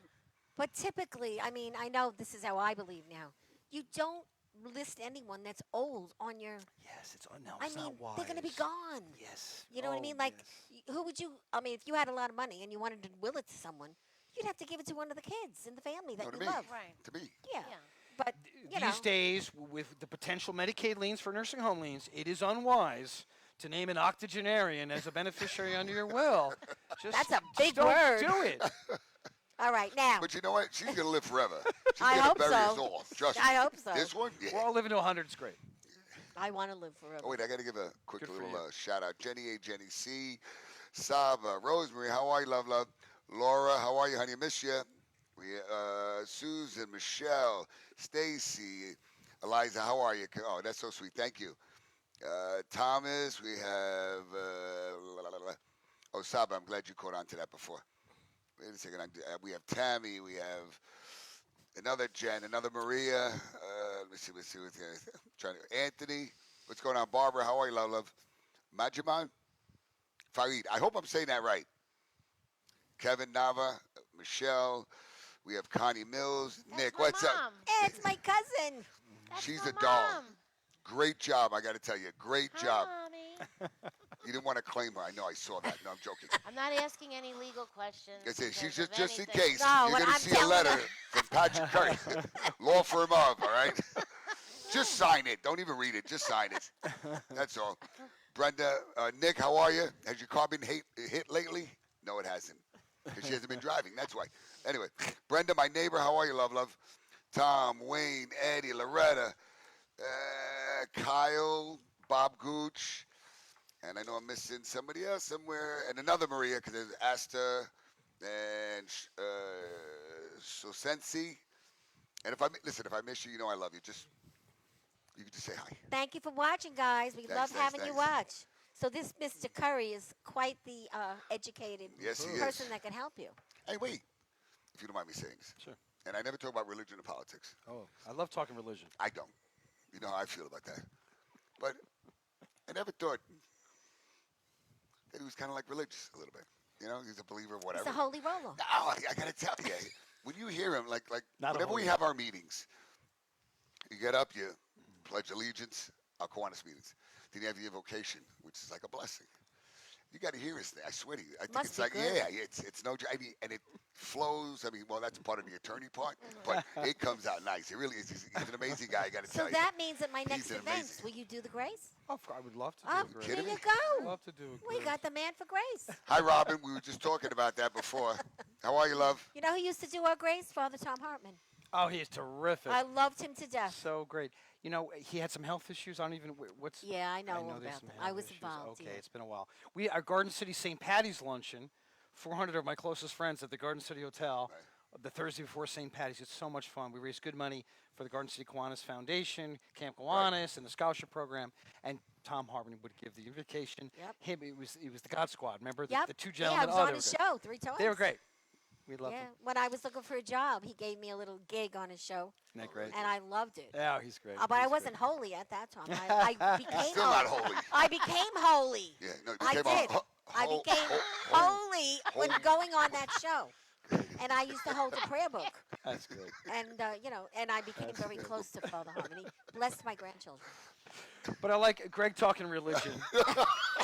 A: But typically, I mean, I know this is how I believe now. You don't list anyone that's old on your.
C: Yes, no,
A: I
C: it's
A: mean,
C: not wise.
A: they're going to be gone.
C: Yes.
A: You know what I
C: Oh,
A: mean? Like,
C: yes.
A: who would you? I mean, if you had a lot of money and you wanted to will it to someone, you'd have to give it to one of the kids in the family that
B: No, to
A: you
B: me.
A: love.
D: Right.
B: To me.
A: Yeah.
D: Yeah.
A: But you know,
C: These days, with the potential Medicaid liens for nursing home liens, it is unwise to name an octogenarian as a beneficiary under your will. Just,
A: That's a big
C: just
A: word.
C: Don't do it.
A: all right, now
B: But you know what? She's gonna live forever. She's
A: I
B: gonna
A: hope
B: bury us
A: so.
B: all. Trust me.
A: I hope so.
B: This one, yeah.
C: We're all living to 100. It's great.
A: I want to live forever.
B: Oh wait, I gotta give a quick
C: Good for
B: little
C: you.
B: shout out. Jenny A, Jenny C, Saba, Rosemary, how are you, love? Laura, how are you, honey? I miss you. We, Susan, Michelle, Stacy, Eliza, how are you? Oh, that's so sweet. Thank you. Thomas, we have. Oh, Saba, I'm glad you caught on to that before. Wait a second. We have Tammy. We have another Jen, another Maria. Let me see. What's trying to Anthony. What's going on, Barbara? How are you, love? Majiman, Farid. I hope I'm saying that right. Kevin Nava, Michelle. We have Connie Mills.
D: That's
B: Nick,
D: my
B: what's
D: mom.
B: up?
A: Hey, it's my cousin.
D: That's
B: She's
D: my
B: a doll.
D: mom.
B: Great job, I got to tell you. Great
D: Hi,
B: job.
D: Mommy.
B: You didn't want to claim her. I know. I saw that. No, I'm joking.
D: I'm not asking any legal questions.
B: I say, she's
D: because of
B: just in
D: anything.
B: case.
A: No,
B: You're
A: what
B: going to
A: I'm
B: see a
A: telling
B: letter
A: her-
B: from Patrick Curry, law firm of. All right. Just sign it. Don't even read it. Just sign it. That's all. Brenda, Nick, how are you? Has your car been hit lately? No, it hasn't. Because she hasn't been driving. That's why. Anyway, Brenda, my neighbor, how are you, love? Tom, Wayne, Eddie, Loretta, Kyle, Bob Gooch, and I know I'm missing somebody else somewhere, and another Maria, because there's Asta and Sosensi. And if I miss you, you know I love you. You can just say hi.
A: Thank you for watching, guys. We love having you watch. So this Mr. Curry is quite the educated
B: Yes, he
A: person
B: is.
A: that can help you.
B: Hey, wait, if you don't mind me saying.
C: Sure.
B: And I never talk about religion or politics.
C: Oh, I love talking religion.
B: I don't. You know how I feel about that. But I never thought that he was kind of like religious a little bit. You know, he's a believer, whatever.
A: He's a holy roller.
B: No, I got to tell you, when you hear him, like
C: Not a
B: whenever we
C: holy
B: have our meetings, you get up, you pledge allegiance, our Kiwanis meetings. Then you have your vocation, which is like a blessing. You got to hear his thing. I swear to you. I think
A: Must
B: it's
A: be
B: like,
A: good.
B: yeah, it's no, I mean, and it flows. I mean, well, that's part of the attorney part, but it comes out nice. It really is. He's an amazing guy, I got to
A: So
B: tell you.
A: that means at my
B: He's
A: next
B: an
A: events,
B: amazing-
A: will you do the grace?
C: Oh, I would love to do
A: Oh,
C: a grace.
A: there
B: kidding
A: you
B: me?
C: I'd
A: go.
C: love to do a
A: We
C: grace.
A: got the man for grace.
B: Hi, Robin. We were just talking about that before. How are you, love?
A: You know who used to do our grace? Father Tom Hartman.
C: Oh, he is terrific.
A: I loved him to death.
C: So great. You know, he had some health issues. I don't even what's.
A: Yeah, I know all
C: there's
A: about
C: some
A: that.
C: health
A: I was
C: issues.
A: involved.
C: Okay,
A: yeah.
C: it's been a while. Our Garden City St. Patty's luncheon, 400 of my closest friends at the Garden City Hotel, the Thursday before St. Patty's. It's so much fun. We raised good money for the Garden City Kiwanis Foundation, Camp Kiwanis, and the scholarship program. And Tom Hartman would give the invocation.
A: Yep.
C: Him, it was the God Squad. Remember
A: Yep.
C: the two
A: Yeah, I
C: gentlemen?
A: was
C: Oh,
A: on
C: they
A: his
C: were great.
A: show 3 times.
C: They were great. We loved
A: Yeah,
C: them.
A: when I was looking for a job, he gave me a little gig on his show,
C: Isn't that great?
A: and I loved it.
C: Yeah, he's great.
A: But I
C: He's
A: wasn't
C: great.
A: holy at that time. I became
B: Still not holy.
A: I became holy.
B: Yeah, no, you
A: I
B: came
A: did.
B: out
A: I became holy when
B: holy.
A: going on that show, and I used to hold a prayer book,
C: That's great.
A: and and I became very close to Father Hartman. He blessed my grandchildren.
C: But I like Greg talking religion.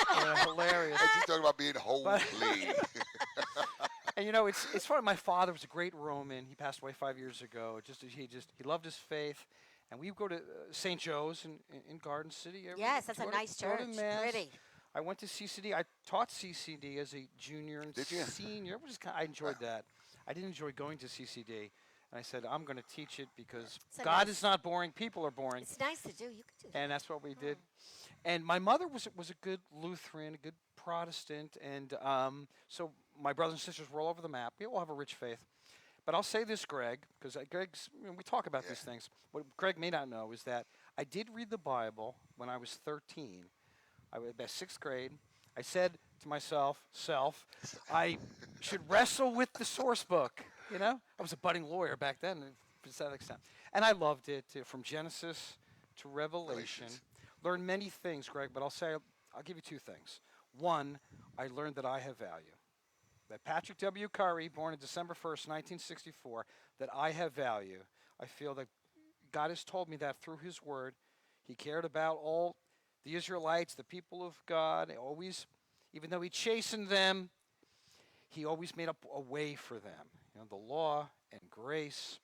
C: Hilarious.
B: Like he's talking about being holy.
C: And you know, it's funny. My father was a great Roman. He passed away 5 years ago. He loved his faith, and we go to St. Joe's in Garden City.
A: Yes, that's a nice
C: go to
A: church.
C: Mass.
A: Pretty.
C: I went to CCD. I taught CCD as a junior and
B: Did you?
C: senior. I enjoyed that. I didn't enjoy going to CCD, and I said I'm going to teach it because
A: It's a
C: God
A: nice-
C: is not boring. People are boring.
A: It's nice to do. You could do that.
C: And that's what we did. And my mother was a good Lutheran, a good Protestant, and so my brothers and sisters were all over the map. We all have a rich faith. But I'll say this, Greg, because we talk about these things. What Greg may not know is that I did read the Bible when I was 13. I was about 6th grade. I said to myself, I should wrestle with the source book. You know, I was a budding lawyer back then, to that extent, and I loved it from Genesis to Revelation. Learned many things, Greg, but I'll give you 2 things. One, I learned that I have value. That Patrick W. Curry, born on December 1st, 1964, that I have value. I feel that God has told me that through his word. He cared about all the Israelites, the people of God, always, even though he chastened them, he always made up a way for them. You know, the law and grace.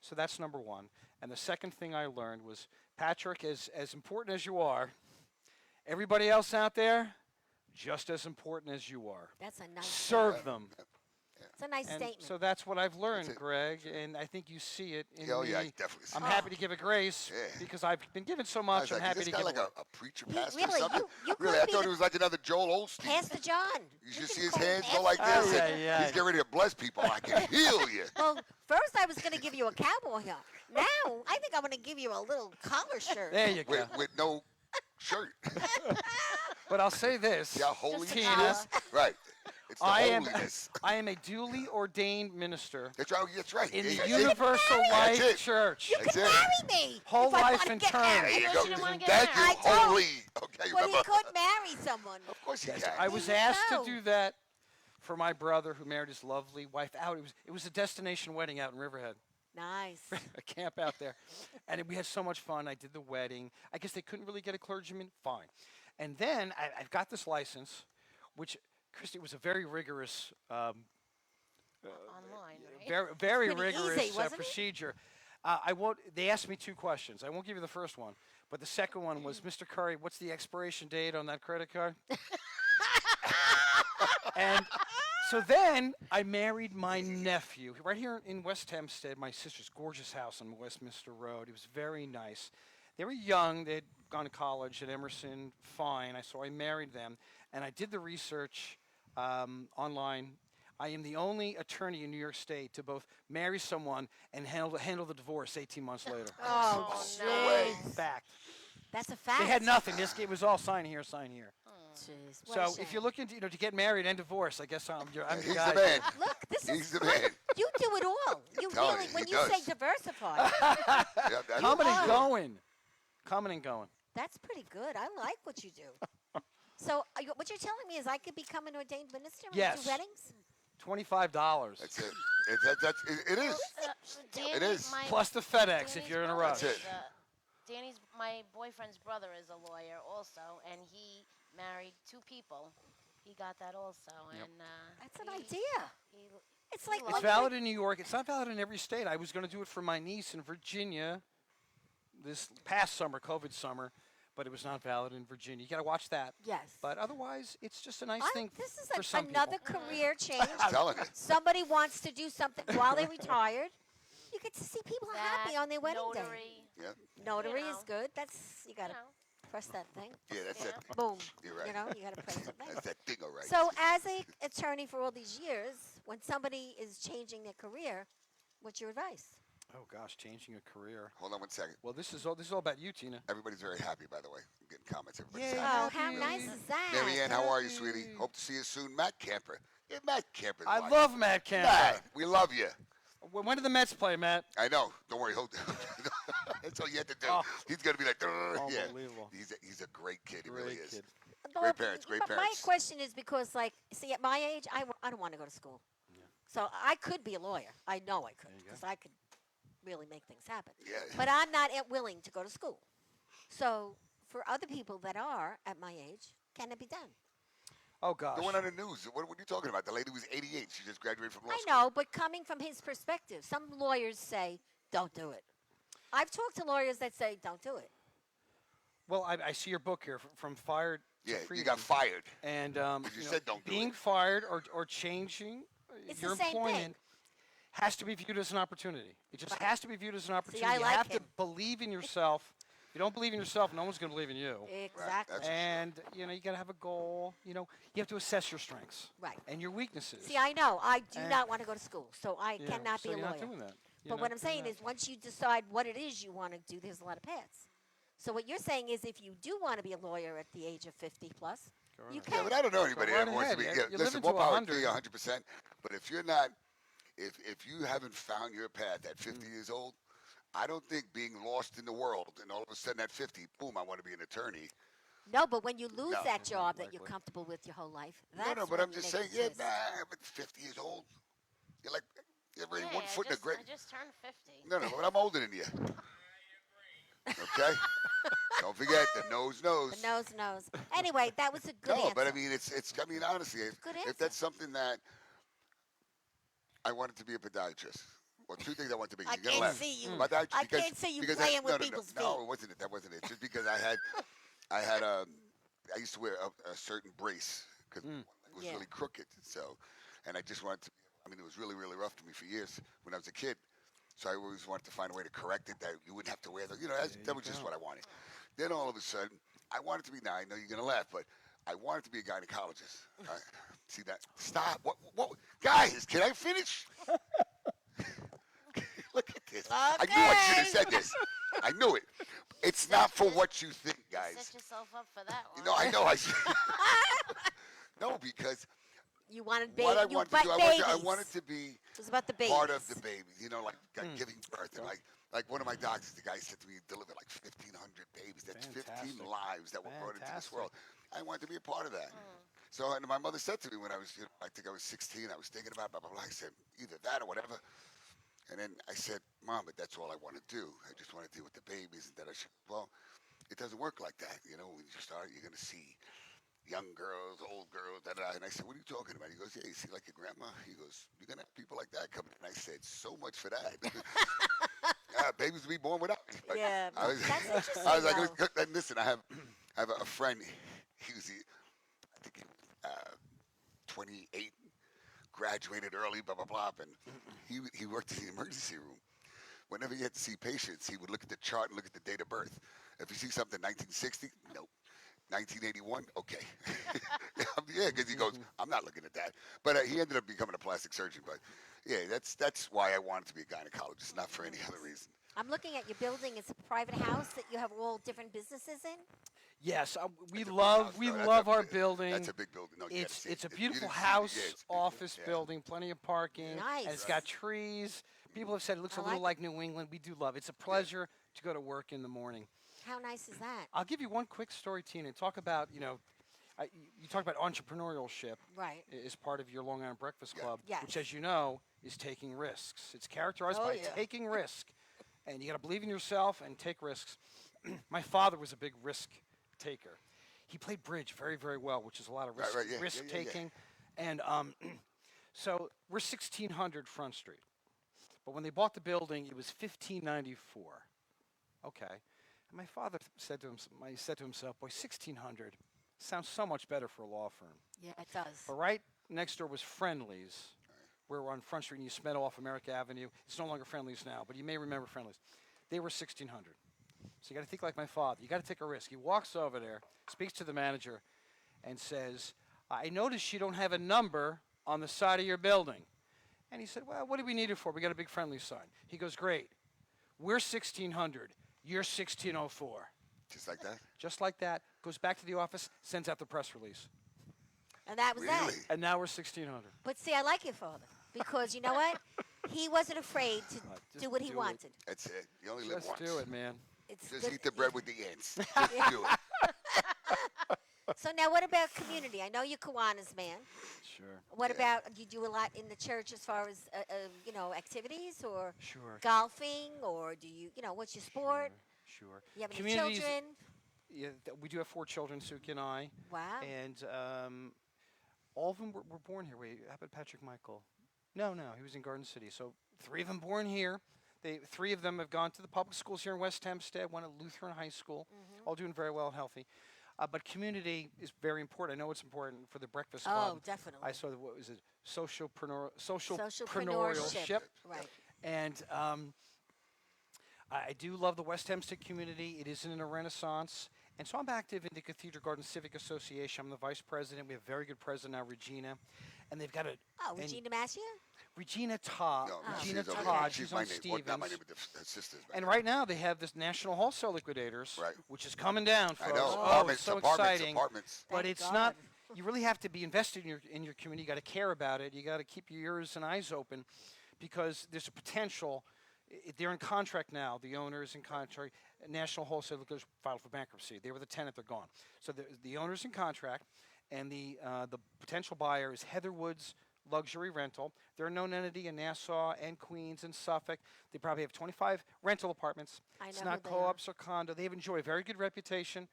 C: So that's number one. And the second thing I learned was, Patrick, as important as you are, everybody else out there, just as important as you are.
A: That's a nice.
C: Serve them.
A: It's a nice
C: And
A: statement.
C: so that's what I've learned,
B: That's it.
C: Greg, and I think you see it in
B: Oh,
C: me.
B: yeah, I definitely see
C: I'm
B: it.
C: happy to give a grace
B: Yeah.
C: because I've been given so
B: I
C: much.
B: was
C: I'm
B: like,
C: happy
B: is
C: to
B: this guy
C: give
B: like
C: away.
B: a preacher,
A: He-
B: pastor,
A: really,
B: or something?
A: you
B: Really,
A: could
B: I
A: be
B: thought
A: the-
B: he was like another Joel Osteen.
A: Pastor John.
B: You should
A: can
B: see his
A: call him
B: hands go like
A: Pastor
B: this.
A: John.
B: and
C: yeah.
B: He's getting ready to bless people. I can heal you.
A: Well, first I was going to give you a cowboy hat. Now I think I'm going to give you a little collar shirt.
C: There you go.
B: With no shirt.
C: But I'll say this.
B: See how holy
A: Just
B: he
A: a collar.
B: is? Right. It's the
C: I am
B: holiness.
C: a duly ordained minister
B: That's right. That's right.
C: in
B: Yeah,
C: the
B: that's it.
C: Universal
B: That's
C: Life
B: it.
C: Church.
A: You
B: That's
A: can
B: it.
A: marry me.
C: Whole
A: if I
C: life
A: wanna
C: and
A: get
C: term.
A: married.
B: There you
D: I
B: go.
D: thought you didn't wanna get
B: Thank you,
D: married.
A: I don't.
B: holy. Okay,
A: But he
B: remember?
A: could marry someone.
B: Of course he
C: Yes,
B: can.
C: I was
A: There you
C: asked
A: go.
C: to do that for my brother who married his lovely wife out. It was a destination wedding out in Riverhead.
A: Nice.
C: A camp out there. And we had so much fun. I did the wedding. I guess they couldn't really get a clergyman. Fine. And then I've got this license, which, Christy, was a very rigorous,
D: Online, right?
C: very
A: Pretty
C: rigorous
A: easy, wasn't it?
C: procedure. I won't. They asked me 2 questions. I won't give you the first one, but the second one was, Mr. Curry, what's the expiration date on that credit card? And so then I married my nephew right here in West Hempstead, my sister's gorgeous house on Westminster Road. It was very nice. They were young. They'd gone to college at Emerson. Fine. So I married them, and I did the research online. I am the only attorney in New York State to both marry someone and handle the divorce 18 months later.
A: Oh,
B: no way.
A: jeez.
C: Fact.
A: That's a fact.
C: They had nothing. It was all sign here, sign here.
A: Jeez. What a
C: So if
A: shame.
C: you're looking to, to get married and divorced, I guess I'm the
B: He's
C: guy.
B: the man.
A: Look, this is
B: He's the
A: fun.
B: man.
A: You do it all. You
B: telling
A: really,
B: you,
A: when
B: he
A: you
B: does.
A: say diversify,
B: Yeah, that's
C: Coming and
B: true.
C: going. Coming and going.
A: that's pretty good. I like what you do. So what you're telling me is I could become an ordained minister and
C: Yes.
A: do weddings?
C: $25.
B: That's it. It is.
D: Danny,
B: It is.
C: Plus the FedEx if
D: Danny's
C: you're in a
D: brother
C: rush.
B: That's
D: is
B: it.
D: my boyfriend's brother is a lawyer also, and he married 2 people. He got that also, and
A: That's an idea.
D: He,
A: It's
D: he
A: like
C: It's
D: loved
C: valid in New York. It's not valid in every state. I was going to do it for my niece in Virginia this past summer, COVID summer, but it was not valid in Virginia. You got to watch that.
A: Yes.
C: But otherwise, it's just a nice thing
A: This is
C: for some
A: another
C: people.
A: career change.
B: I'm telling you.
A: Somebody wants to do something while they're retired. You get to see people
D: that
A: happy on their wedding day.
D: notary,
B: Yeah.
A: Notary
D: You
A: is
D: know.
A: good. That's you got to
D: know.
A: press that thing.
B: Yeah, that's
D: Yeah.
B: it.
A: Boom.
B: You're right.
A: You know, you got to press the thing.
B: That's that thing, all right.
A: So, as a attorney for all these years, when somebody is changing their career, what's your advice?
C: Oh gosh, changing a career.
B: Hold on one second.
C: Well, this is all about you, Tina.
B: Everybody's very happy, by the way. I'm getting comments. Everybody's
C: Yay.
B: happy.
A: Oh, how
C: Happy.
A: nice is that?
B: Mary Ann, how are you, sweetie? Hope to see you soon. Matt Camper. Yeah, Matt Camper's
C: I
B: watching.
C: love Matt Campbell.
B: Matt, we love you.
C: When do the Mets play, Matt?
B: I know. Don't worry. That's all you have to do.
C: Oh.
B: He's going to be like, yeah.
C: Unbelievable.
B: He's a great kid. He really
C: Great
B: is.
C: kid.
A: Well,
B: parents, great
A: but
B: parents.
A: My question is because, like, see, at my age, I don't want to go to school. So I could be a lawyer. I know I could
C: There you go.
A: because I could really make things happen.
B: Yeah.
A: But I'm not willing to go to school. So for other people that are at my age, can it be done?
C: Oh gosh.
B: The one on the news. What are you talking about? The lady was 88. She just graduated from law
A: I
B: school.
A: know, but coming from his perspective, some lawyers say, don't do it. I've talked to lawyers that say, don't do it.
C: Well, I see your book here, from fired to
B: Yeah,
C: freedom.
B: you got fired.
C: And
B: you
C: know,
B: said don't do
C: being
B: it.
C: fired or changing
A: It's
C: your
A: the same thing.
C: employment has to be viewed as an opportunity. It just has to be viewed as an opportunity.
A: I
C: You
A: like
C: have to
A: him.
C: believe in yourself. If you don't believe in yourself, no one's going to believe in you.
A: Exactly.
B: That's-
C: And you got to have a goal. You have to assess your strengths
A: Right.
C: and your weaknesses.
A: See, I know. I do
C: And-
A: not want to go to school, so I
C: Yeah,
A: cannot
C: so
A: be a
C: you're
A: lawyer.
C: not doing that.
A: But what I'm saying is, once you decide what it is you want to do, there's a lot of paths. So what you're saying is, if you do want to be a lawyer at the age of 50 plus, you
B: Yeah,
A: can.
B: but I don't know anybody
C: right
B: that wants to
C: ahead.
B: be.
C: Yeah,
B: Yeah,
C: you're
B: listen,
C: living
B: more
C: to
B: power to
C: 100.
B: you, 100%. But if you're not, if you haven't found your path at 50 years old, I don't think being lost in the world and all of a sudden at 50, boom, I want to be an attorney.
A: No, but when you lose
B: No.
A: that job that you're
C: Likely.
A: comfortable with your whole life,
B: No,
A: that's
B: no, but
A: when
B: I'm
A: you
B: just
A: make
B: saying,
A: the
B: yeah,
A: twist.
B: nah, but 50 years old. You're like, you're already
D: Yeah,
B: one foot in the grave.
D: I just turned 50.
B: No, but I'm older than you. Okay? Don't forget, the nose knows.
A: The nose knows. Anyway, that was a good
B: No,
A: answer.
B: but I mean, I mean, honestly,
A: Good
B: if
A: answer.
B: that's something that I wanted to be a podiatrist. Well, 2 things I wanted to be.
A: I
B: You're gonna
A: can't
B: laugh.
A: see you.
B: Podiatrist
A: I
B: because-
A: can't see you
B: because
A: playing with
B: no,
A: people's
B: No,
A: feet.
B: it wasn't it. That wasn't it. Just because I used to wear a certain brace because it was
A: Yeah.
B: really crooked. So, and I just wanted to. I mean, it was really, really rough to me for years when I was a kid. So I always wanted to find a way to correct it that you wouldn't have to wear the. That was just what I wanted. Then all of a sudden, I wanted to be. Now I know you're gonna laugh, but I wanted to be a gynecologist. See that? Stop. What? Guys, can I finish? Look at this. I knew I should have said this. I knew it. It's not for what you think, guys.
D: Set yourself up for that one.
B: No, I know. No, because
A: You wanted
B: what I
A: babies.
B: wanted
A: You
B: to do,
A: babies.
B: I wanted to be
A: It was about the babies.
B: part of the baby. Like giving birth, and like one of my doctors, the guy said to me, he delivered like 1,500 babies. That's 15
C: Fantastic.
B: lives that were brought into this
C: Fantastic.
B: world. I wanted to be a part of that. So, and my mother said to me when I was, I think I was 16, I was thinking about blah, blah, blah. I said, either that or whatever. And then I said, Mom, but that's all I want to do. I just want to deal with the babies. And that well, it doesn't work like that. When you start, you're going to see young girls, old girls, da, da, da. And I said, what are you talking about? He goes, yeah, you see like your grandma? He goes, you're going to have people like that coming. And I said, so much for that. Babies to be born without. Like,
A: Yeah,
B: I was,
A: that's interesting.
B: I was like,
A: though.
B: and listen, I have a friend. He was, I think, 28, graduated early, blah blah blah, and he worked in the emergency room. Whenever he had to see patients, he would look at the chart and look at the date of birth. If you see something 1960, nope. 1981, okay. Yeah, because he goes, I'm not looking at that. But he ended up becoming a plastic surgeon. But yeah, that's why I wanted to be a gynecologist, not for any other reason.
A: I'm looking at your building. It's a private house that you have all different businesses in.
C: Yes, we
B: It's a big
C: love
B: house,
C: we
B: though. That's
C: love
B: a
C: our
B: big-
C: building.
B: That's a big building. No, you gotta see
C: It's a
B: it. You
C: beautiful
B: didn't see it. Yeah,
C: house,
B: it's beautiful.
C: office
B: Yeah.
C: building, plenty of parking.
A: Nice.
C: And it's got trees. People have said it looks
A: I
C: a little
A: like
C: like New England. We do love it. It's a pleasure to go to work in the morning.
A: How nice is that?
C: I'll give you one quick story, Tina. Talk about, you talk about entrepreneurship
A: Right.
C: as part of your Long Island Breakfast
B: Yeah.
C: Club,
A: Yes.
C: which, as you know, is taking risks. It's characterized
A: Oh,
C: by
A: yeah.
C: taking risk, and you got to believe in yourself and take risks. My father was a big risk taker. He played bridge very, very well, which is a lot of
B: Right, right, yeah,
C: risk
B: yeah, yeah, yeah.
C: taking. And so we're 1600 Front Street, but when they bought the building, it was 1594. Okay, and my father said to himself, "Boy, 1600 sounds so much better for a law firm."
A: Yeah, it does.
C: But right next door was Friendly's. We're on Front Street, and you sped off America Avenue. It's no longer Friendly's now, but you may remember Friendly's. They were 1600. So you got to think like my father. You got to take a risk. He walks over there, speaks to the manager, and says, "I noticed you don't have a number on the side of your building." And he said, "Well, what do we need it for? We got a big Friendly sign." He goes, "Great. We're 1600. You're 1604.
B: Just like that.
C: Just like that. Goes back to the office, sends out the press release.
A: And that was that.
B: Really?
C: And now we're 1600.
A: But see, I like your father because you know what? He wasn't afraid to
C: Just
A: do what he
C: do it.
A: wanted.
B: That's it. You only live
C: Just
B: once.
C: do it, man.
A: It's
B: Just
A: good-
B: eat the bread with the ants. Just do it.
A: So now, what about community? I know you're Kiwanis, man.
C: Sure.
A: What
B: Yeah.
A: about do you do a lot in the church as far as activities or
C: Sure.
A: golfing or do you what's your sport?
C: Sure.
A: You have any
C: Communities-
A: children?
C: Yeah, we do have 4 children, Suki and I.
A: Wow.
C: And all of them were born here. Wait, how about Patrick Michael? No, he was in Garden City. So 3 of them born here. 3 of them have gone to the public schools here in West Hempstead, one at Lutheran High School, all doing very well and healthy. But community is very important. I know it's important for the Breakfast Club.
A: Oh, definitely.
C: I saw what was it? Socialpreneurship.
A: Socialpreneurship. Right.
C: And I do love the West Hempstead community. It is in a renaissance. And so I'm active in the Cathedral Garden Civic Association. I'm the vice president. We have a very good president now, Regina. And they've got
A: Oh, Regina Massia?
C: Regina Todd.
B: No,
C: Regina
B: she's over
C: Todd.
B: there.
C: She's
B: my
C: on
B: name.
C: Stevens.
B: Not my name, but her sister's. my
C: And
B: name.
C: right now they have this National Wholesale Liquidators,
B: Right.
C: which is coming down, folks.
B: I know.
C: Oh,
B: Apartments,
C: it's so
B: apartments,
C: exciting.
B: apartments.
C: But
A: Thank
C: it's
A: God.
C: not. You really have to be invested in your community. You got to care about it. You got to keep your ears and eyes open, because there's a potential. They're in contract now. The owner is in contract. National Wholesale Liquidators filed for bankruptcy. They were the tenant. They're gone. So the owner's in contract, and the potential buyer is Heather Woods Luxury Rental. They're a known entity in Nassau and Queens and Suffolk. They probably have 25 rental apartments.
A: I
C: It's
A: know
C: not
A: who they are.
C: co-ops or condo. They have enjoyed a very good reputation.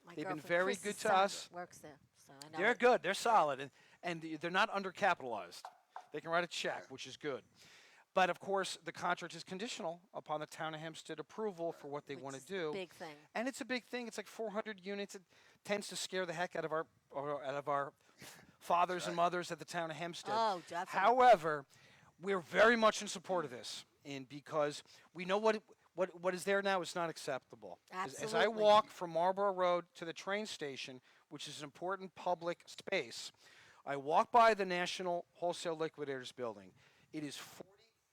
A: My
C: They've been
A: girlfriend
C: very
A: Chris's
C: good to
A: son
C: us.
A: Works there, so I know.
C: They're
A: it.
C: good. They're solid, and they're not undercapitalized. They can write a check, which is good. But of course, the contract is conditional upon the town of Hempstead approval for what they
A: Which
C: want to
A: is
C: do.
A: Big thing.
C: And it's a big thing. It's like 400 units. It tends to scare the heck out of our fathers and mothers at the town of Hempstead.
A: Oh, definitely.
C: However, we're very much in support of this, and because we know what is there now is not acceptable. As I
A: Absolutely.
C: walk from Marlborough Road to the train station, which is an important public space, I walk by the National Wholesale Liquidators building. It is 40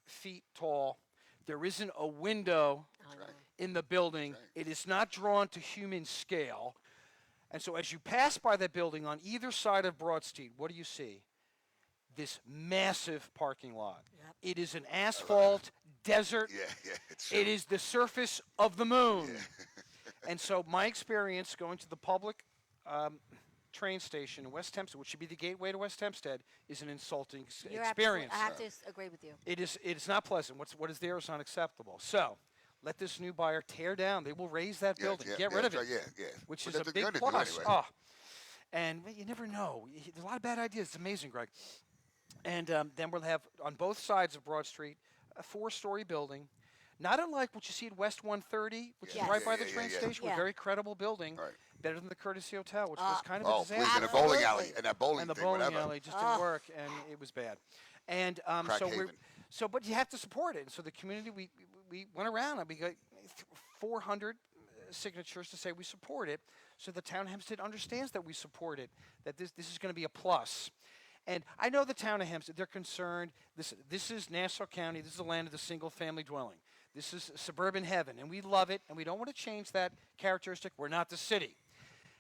C: feet tall. There isn't a window
A: I know.
C: in the building. It is not drawn to human scale. And so as you pass by that building on either side of Broad Street, what do you see? This massive parking lot.
A: Yep.
C: It is an asphalt desert.
B: Yeah, it's
C: It is the surface of the moon. And so my experience going to the public train station in West Hempstead, which should be the gateway to West Hempstead, is an insulting
A: You're
C: experience.
A: I have to agree with you.
C: It is not pleasant. What is there is unacceptable. So let this new buyer tear down. They will raise that building. Get rid of it.
B: Right, yeah.
C: Which
B: But
C: is a
B: they're
C: big
B: gonna do
C: plus.
B: anyway.
C: Oh, and you never know. There's a lot of bad ideas. It's amazing, Greg. And then we'll have on both sides of Broad Street a 4-story building. Not unlike what you see at West 130, which
A: Yes.
C: is right by the
B: Yeah,
C: train
B: yeah.
C: station,
A: Yeah.
C: a very credible building,
B: Right.
C: better than the Courtesy Hotel, which was kind of a
B: Oh, please,
C: disaster.
B: in a bowling alley,
A: Absolutely.
B: and that bowling
C: And the
B: thing,
C: bowling
B: whatever.
C: alley just didn't work, and it was bad. And
B: Crack
C: so we're
B: haven.
C: but you have to support it. And so the community, we went around and we got 400 signatures to say we support it. So the town of Hempstead understands that we support it, that this is going to be a plus. And I know the town of Hempstead, they're concerned. This is Nassau County. This is the land of the single-family dwelling. This is suburban heaven, and we love it, and we don't want to change that characteristic. We're not the city.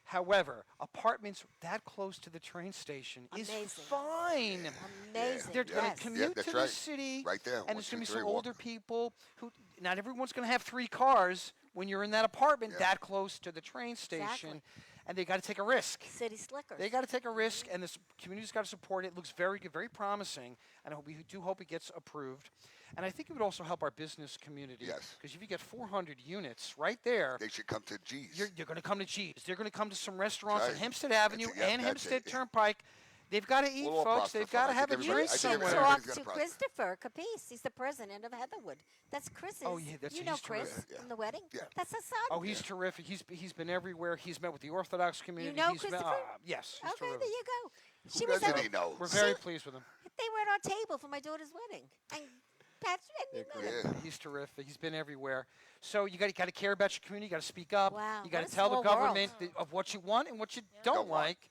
C: However, apartments that close to the train station is
A: Amazing.
C: fine.
A: Amazing.
C: They're going
A: Yes.
C: to commute
B: that's
C: to
B: right.
C: the city,
B: Right there,
C: and
B: one,
C: there's
B: two,
C: going to be
B: three,
C: some
B: walk.
C: older people who. Not everyone's going to have 3 cars when you're in that apartment
B: Yeah.
C: that close to the train station,
A: Exactly.
C: and they got to take a risk.
A: City slickers.
C: They got to take a risk, and this community's got to support it. It looks very good, very promising, and we do hope it gets approved. And I think it would also help our business community.
B: Yes.
C: Because if you get 400 units right there,
B: They should come to G's.
C: you're going to come to G's. They're going to come to some restaurants
B: Right.
C: on Hempstead Avenue
B: That's it, yeah,
C: and
B: that's
C: Hempstead
B: it.
C: Turnpike. They've got to eat,
B: We'll all
C: folks.
B: prosper
C: They've
B: from
C: got
B: it.
C: to
B: I
C: have a
B: think
A: You
C: drink
B: I think
A: should
C: somewhere.
B: everybody's
A: talk
B: gonna
A: to
B: prosper.
A: Christopher Capice. He's the president of Heatherwood. That's Chris's.
C: Oh, yeah,
A: you know
C: he's
A: Chris
C: terrific.
B: Yeah.
A: from the wedding.
B: Yeah.
A: That's his son.
C: Oh, he's terrific. He's been everywhere. He's met with the Orthodox community.
A: know
C: he's met,
A: Christopher?
C: yes, he's
A: Okay,
C: terrific.
A: there you go. She
B: Who
A: was
B: doesn't
A: at,
B: he know?
C: We're very pleased with him.
A: they were at our table for my daughter's wedding, and Patrick and you met him.
B: Yeah.
C: He's terrific. He's been everywhere. So you got to care about your community. You got to speak up.
A: Wow,
C: You got
A: what
C: to
A: a
C: tell the
A: small
C: government
A: world.
C: of what you want and what you don't
B: Don't want.
C: like.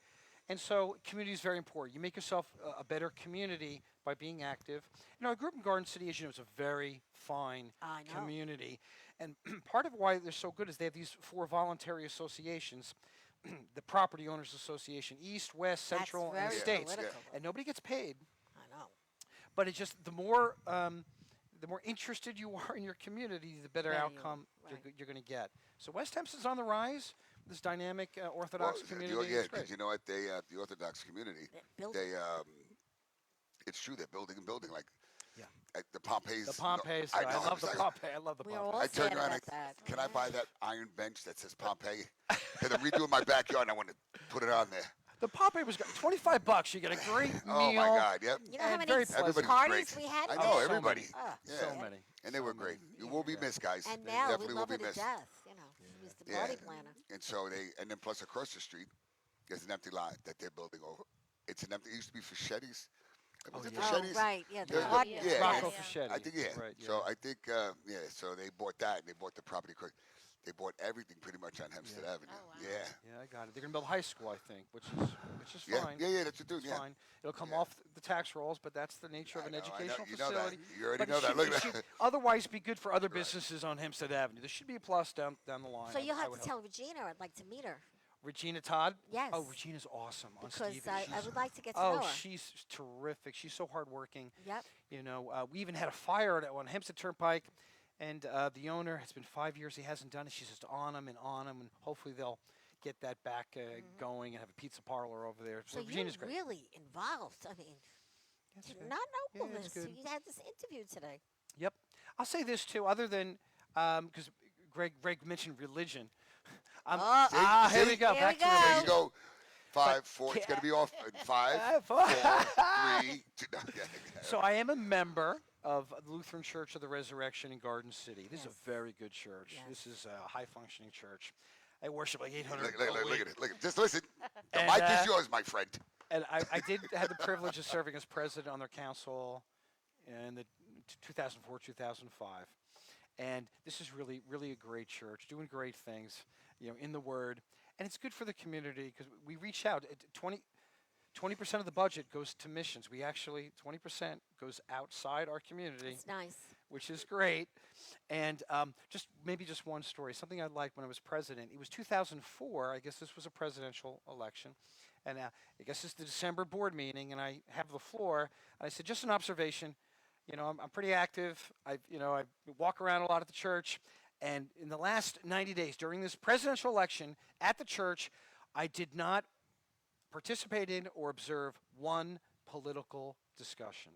C: And so community is very important. You make yourself a better community by being active. You know, I grew up in Garden City, as you know, it's a very fine
A: I know.
C: community. And part of why they're so good is they have these 4 voluntary associations. The Property Owners Association, East, West,
A: That's
C: Central, and
A: very
C: States.
A: political.
C: And nobody gets paid.
A: I know.
C: But it's just the more interested you are in your community, the better
A: Better you
C: outcome
A: are, right.
C: you're going to get. So West Hempstead's on the rise. This dynamic Orthodox community.
B: Yeah,
C: It's great.
B: because you know what? The Orthodox community,
A: Building.
B: it's true. They're building and building like
C: Yeah.
B: the Pompeys.
C: The Pompeys.
B: I
C: I,
B: know.
C: love
B: it's
C: the
B: like-
C: Pompeii. I love the
A: We are
C: Pompeii.
A: all
B: I turn
A: sad
B: around
A: about
B: and
A: that.
B: can I buy that iron bench that says Pompeii? Because I'm redoing my backyard and I want to put it on there.
C: The Pompeii was $25. You get a great meal.
B: Oh my God! Yep.
A: You know how
C: And
A: many
C: very pleasant.
B: Everybody was
A: parties
B: great.
A: we had?
B: I
A: there?
B: know
C: So
B: everybody.
C: many.
A: Ah,
B: Yeah.
C: So many.
B: And they were great. You will be missed, guys.
A: And
B: They
A: now we
B: definitely will
A: love
B: be
A: her to
B: missed.
A: death. You know, she was the
B: Yeah.
A: party planner.
B: And so and then plus across the street, there's an empty lot that they're building over. It's an empty. It used to be Fischetti's. Was it
C: yeah.
B: Fischetti's?
A: Oh, right. Yeah, the
B: There's
A: hard
B: yeah,
A: yes.
C: Rocco
D: Yeah.
C: Fischetti.
B: I think
C: Right, yeah.
B: So I think so they bought that and they bought the property. They bought everything pretty much on Hempstead Avenue.
D: Oh, wow.
B: Yeah.
C: Yeah, I got it. They're going to build a high school, I think, which is
B: Yeah.
C: fine.
B: Yeah. That's what they're
C: It's
B: doing. Yeah.
C: fine. It'll come
B: Yeah.
C: off the tax rolls, but that's the nature of
B: I
C: an
B: know, I know.
C: educational
B: You know that.
C: facility.
B: You already
C: But
B: know
C: it
B: that.
C: should-
B: Look
C: it
B: at
C: should
B: that.
C: otherwise be good for other businesses on Hempstead Avenue. There should be a plus down the line.
A: So you'll
C: I
A: have
C: would
A: to
C: hope.
A: tell Regina I'd like to meet her.
C: Regina Todd?
A: Yes.
C: Oh, Regina's awesome on
A: Because
C: Stephen.
A: I
C: She's-
A: would like to get to
C: oh,
A: know her.
C: she's terrific. She's so hardworking.
A: Yep.
C: You know, we even had a fire on Hempstead Turnpike, and the owner, it's been 5 years, he hasn't done it. She's just on him, and hopefully they'll get that back going and have a pizza parlor over there.
A: So
C: Regina's
A: you're
C: great.
A: really involved. I mean,
C: That's
A: did
C: good.
A: not know
C: Yeah, it's
A: this.
C: good.
A: You had this interview today.
C: Yep. I'll say this too, other than because Greg mentioned religion. Here we go.
A: Here
C: Back
A: we
C: to
A: go.
B: There
C: religion.
B: you go. 5,
C: But
B: 4. It's
C: ca-
B: going to be off in 5, 4, 3, 2. No, yeah.
C: So I am a member of the Lutheran Church of the Resurrection in Garden City. This is
A: Yes.
C: a very good church.
A: Yes.
C: This is a high-functioning church. I worship like 800
B: Look,
C: a
B: look
C: week.
B: at it. Look at it. Just listen. The
C: And,
B: mic is yours, my friend.
C: And I did have the privilege of serving as president on their council in the 2004, 2005. And this is really, really a great church, doing great things, in the Word. And it's good for the community because we reach out. 20% of the budget goes to missions. We actually, 20% goes outside our community,
A: It's nice.
C: which is great. And just one story, something I liked when I was president. It was 2004. I guess this was a presidential election. And I guess it's the December board meeting, and I have the floor. And I said, just an observation. I'm pretty active. I walk around a lot at the church. And in the last 90 days, during this presidential election at the church, I did not participate in or observe one political discussion.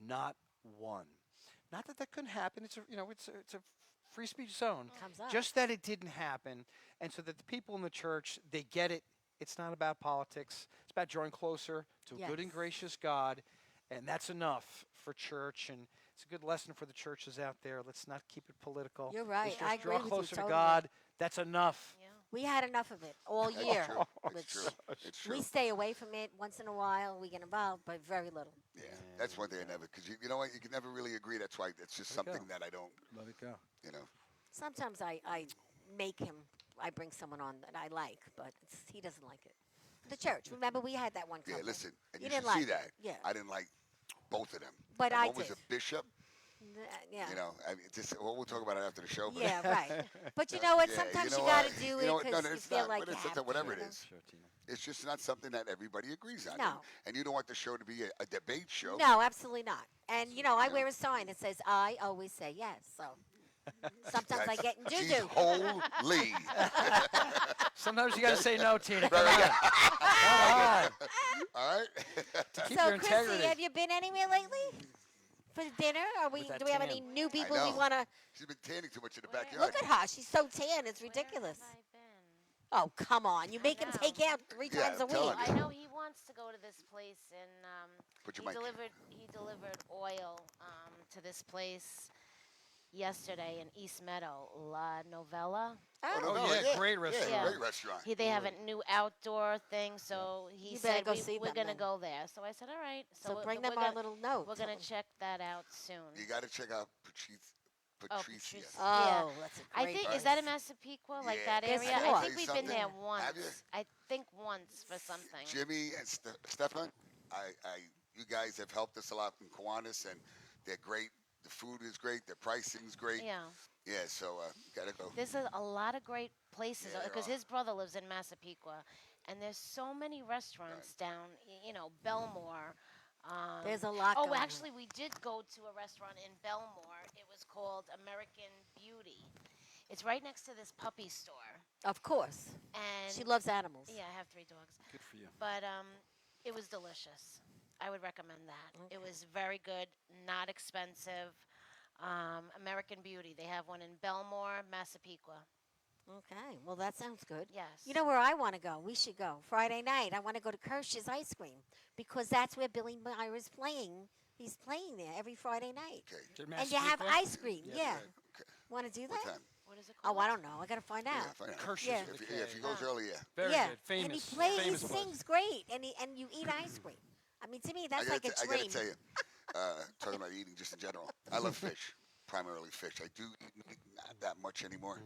C: Not one. Not that couldn't happen. It's a free speech zone.
A: Comes up.
C: Just that it didn't happen, and so that the people in the church, they get it. It's not about politics. It's about drawing closer to a good and
A: Yes.
C: gracious God, and that's enough for church. And It's a good lesson for the churches out there. Let's not keep it political.
A: You're right.
C: Let's just
A: I
C: draw
A: agree with you
C: closer to
A: totally.
C: God. That's enough.
D: Yeah.
A: We had enough of it all
B: That's
A: year.
B: true. It's
A: which
B: true. It's true.
A: We stay away from it once in a while. We get involved, but very little.
B: Yeah, that's one thing I never, because you know what, you can never really agree. That's why it's just
C: Let it go.
B: something that I don't,
E: Let it go.
B: you know.
A: Sometimes I make him. I bring someone on that I like, but he doesn't like it. The church. Remember, we had that one couple.
B: Yeah, listen, and
A: You
B: you
A: didn't
B: should see
A: like
B: that.
A: it. Yeah.
B: I didn't like both of them.
A: But
B: And
A: I
B: one was
A: did.
B: a bishop.
A: Yeah.
B: You know, I mean, well, we'll talk about it after the show. But
A: Yeah, right. But you know what?
B: yeah,
A: Sometimes
B: you
A: you,
B: know
A: got
B: what?
A: to do
B: You
A: it
B: know what? No,
A: because
B: no,
A: you
B: it's
A: feel
B: not.
A: like
B: But
A: you
B: it's
A: have to.
B: whatever it
A: you know?
B: is. It's just not something that everybody agrees on.
A: No.
B: And you don't want the show to be a debate show.
A: No, absolutely not. And you know, I wear a sign that says "I always say yes." So sometimes I get in
B: She's
A: doo-doo.
B: holy.
C: Sometimes you got to say no, Tina.
B: Right,
C: Come
B: right.
C: on.
B: All right.
C: To keep
A: So,
C: your
A: Chrissy,
C: integrity.
A: have you been anywhere lately for dinner?
C: With that
A: Do we have
C: tan.
A: any new people we
B: know.
A: want to
B: She's been tanning too much in the
D: Where-
B: backyard.
A: look at her? She's so tan, it's ridiculous.
D: Where have I been?
A: Oh, come on! You make him
D: know.
A: take out three
B: Yeah,
A: times a
B: I'm telling
A: week.
B: you.
D: I know he wants to go to this place, and
B: Put your
D: he
B: mic.
D: delivered oil to this place yesterday in East Meadow, La Novella.
B: no,
C: Oh, yeah, great
B: Yeah,
C: restaurant.
B: great restaurant.
D: They have a new outdoor thing, so he
A: You
D: said
A: better go see
D: we're
A: them
D: gonna
A: then.
D: go there. So I said, all right.
A: So
D: we're-
A: bring
D: we're
A: them our
D: gonna-
A: little note.
D: We're gonna check that out soon.
B: You got to check out Patricia.
D: Patricia.
A: Oh, that's a
D: I
A: great
D: think
A: place.
D: is that in Massapequa, like
B: Yeah.
D: that
A: There's
D: area?
A: four.
D: I think we've been there
B: Have you?
D: once. I think once for something.
B: Jimmy and Stefan, you guys have helped us a lot in Kiwanis, and they're great. The food is great. The pricing's great.
D: Yeah.
B: Yeah, so gotta go.
D: There's a lot of great places
B: Yeah, there
D: because
B: are.
D: his brother lives in Massapequa, and there's so many restaurants down. Belmore.
A: There's a lot
D: Oh,
A: going on.
D: actually, we did go to a restaurant in Belmore. It was called American Beauty. It's right next to this puppy store,
A: Of course.
D: and
A: She loves animals.
D: yeah, I have 3 dogs.
E: Good for you.
D: But it was delicious. I would recommend that. It was very good, not expensive. American Beauty. They have one in Belmore, Massapequa.
A: Okay, well, that sounds good.
D: Yes.
A: You know where I want to go? We should go. Friday night, I want to go to Kirsch's Ice Cream because that's where Billy Myra's playing. He's playing there every Friday night.
B: Okay.
A: And you have ice cream. Yeah.
B: Okay.
A: Want to do
B: What
A: that?
B: time?
D: What is it called?
A: Oh, I don't know. I got to find out.
B: Yeah, find out.
C: Kirsch's
A: Yeah.
C: with
B: If he goes early, yeah.
C: Very
A: yeah.
C: good. Famous.
A: And he plays,
C: famous
A: he
C: place.
A: sings great, and you eat ice cream. I mean, to me, that's like a
B: I
A: dream.
B: gotta tell you, talking about eating just in general, I love fish, primarily fish. I do eat meat, not that much anymore.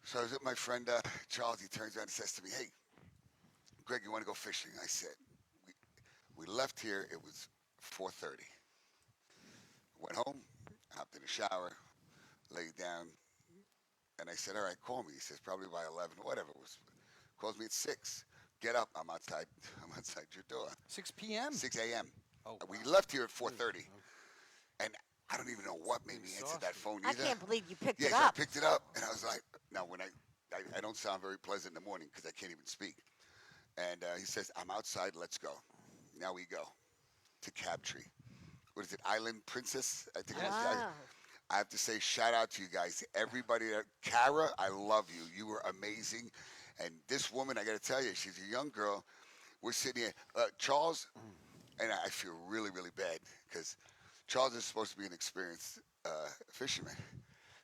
B: So I was with my friend Charles. He turns around and says to me, "Hey, Greg, you want to go fishing?" I said, "We left here. It was 4:30. Went home, hopped in the shower, laid down, and I said, all right, call me." He says, probably by 11, whatever it was. Calls me at 6. Get up. I'm outside your door.
C: 6 p.m.
B: 6 a.m.
C: Oh,
B: We
C: wow.
B: left here at 4:30, and I don't even know what made me answer that phone
A: I
B: either.
A: can't believe you picked
B: Yeah,
A: it
B: so I
A: up.
B: picked it up, and I was like, now when I don't sound very pleasant in the morning because I can't even speak. And he says, I'm outside, let's go. Now we go to Cabtree. What is it, Island Princess? I think it was.
A: Wow.
B: I have to say, shout out to you guys. Everybody, Kara, I love you. You were amazing. And this woman, I got to tell you, she's a young girl. We're sitting here. Charles, and I feel really, really bad because Charles is supposed to be an experienced fisherman.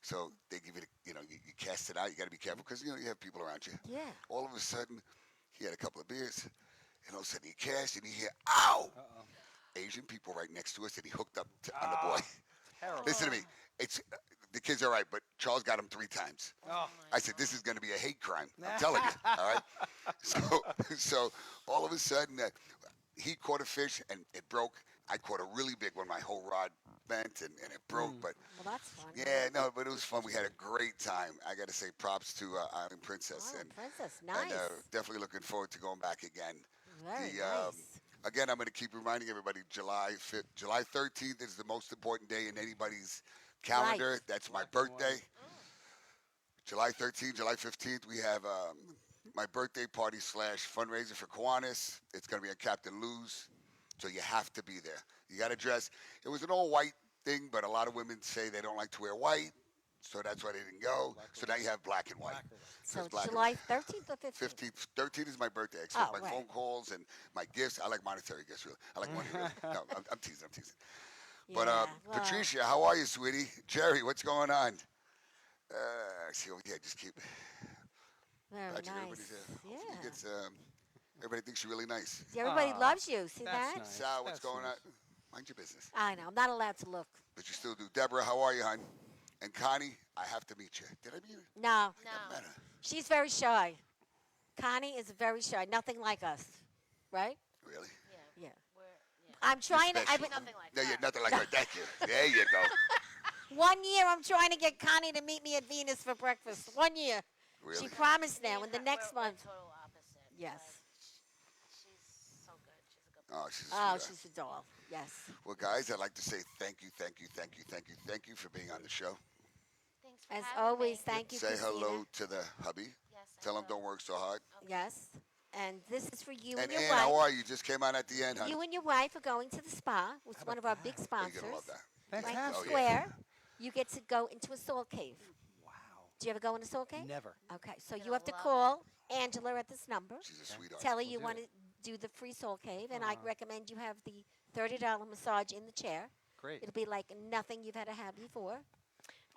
B: So they give it, you cast it out. You got to be careful because, you have people around you.
A: Yeah.
B: All of a sudden, he had a couple of beers, and all of a sudden he cast, and he hear, ow! Asian people right next to us, and he hooked up on the boy.
C: Terrible.
B: Listen to me. It's the kid's all right, but Charles got him 3 times.
C: Oh.
B: I said, this is going to be a hate crime. I'm telling you. All right. So all of a sudden, he caught a fish and it broke. I caught a really big one. My whole rod bent and it broke. But
A: Well, that's fun.
B: yeah, no, but it was fun. We had a great time. I got to say, props to Island Princess.
A: Oh,
B: and
A: Princess,
B: and,
A: nice.
B: definitely looking forward to going back again.
A: Very
B: the,
A: nice.
B: Again, I'm going to keep reminding everybody, July 13th is the most important day in anybody's calendar.
A: Right.
B: That's my birthday. July 13th, July 15th, we have my birthday party / fundraiser for Kiwanis. It's going to be at Captain Lou's, so you have to be there. You got to dress. It was an all-white thing, but a lot of women say they don't like to wear white, so that's why they didn't go. So now you have black and white.
A: So
B: it's black and
A: July
B: white.
A: 13th or 15th?
B: 15th, 13th is my birthday. I expect
A: Oh,
B: my
A: right.
B: phone calls and my gifts. I like monetary gifts, really. I like money, really. No, I'm teasing. But
A: Yeah, well,
B: Patricia, how are you, sweetie? Jerry, what's going on? See, yeah, just keep.
A: very
B: Patrick,
A: nice.
B: everybody's hopefully
A: Yeah.
B: gets. Everybody thinks you're really nice.
A: Everybody
C: Aw,
A: loves you. See
C: that's
A: that?
C: nice.
B: Sal, what's
C: That's
B: going
C: nice.
B: on? Mind your business.
A: I know. I'm not allowed to look.
B: But you still do. Deborah, how are you, hon? And Connie, I have to meet you. Did I meet you?
A: No,
B: Doesn't
D: No.
B: matter.
A: she's very shy. Connie is very shy. Nothing like us, right?
B: Really?
D: Yeah.
A: Yeah.
D: We're, yeah.
A: I'm trying to.
B: special.
D: Nothing like
B: No,
D: her.
B: you're nothing like her. Thank you. There you go.
A: One year, I'm trying to get Connie to meet me at Venus for breakfast. 1 year.
B: Really?
A: She promised
D: Me
A: now.
D: and
A: In the
D: her,
A: next
D: we're
A: month.
D: total opposite.
A: Yes.
D: But she's so good. She's a good.
B: Oh, she's a
A: Oh,
B: sweetheart.
A: she's a doll. Yes.
B: Well, guys, I'd like to say thank you, thank you, thank you, thank you, thank you for being on the show.
D: Thanks for
A: As
D: having
A: always,
D: me.
A: thank you,
B: Say
A: Christina.
B: hello to the hubby.
D: Yes. I
B: Tell him
D: will.
B: don't work so hard.
D: Okay.
A: Yes. And this is for you
B: And
A: and your
B: Ann,
A: wife.
B: how are you? Just came on at the end, honey.
A: You and your wife are going to the spa with
C: How
A: one of
C: about
A: our big
B: Oh,
A: sponsors.
B: you're gonna love that.
A: Franklin
C: Fantastic.
B: Oh, yeah.
A: Square. You get to go into a salt cave.
C: Wow.
A: Do you ever go in a salt cave?
C: Never.
A: Okay, so
D: You're
A: you have to
D: gonna
A: call Angela at this number.
B: She's a sweetheart.
A: Tell her
C: We'll
A: you
C: do
A: want
C: it.
A: to do the free soul cave, and I
C: Aw.
A: recommend you have the $30 massage in the chair.
C: Great.
A: It'll be like nothing you've had to have before.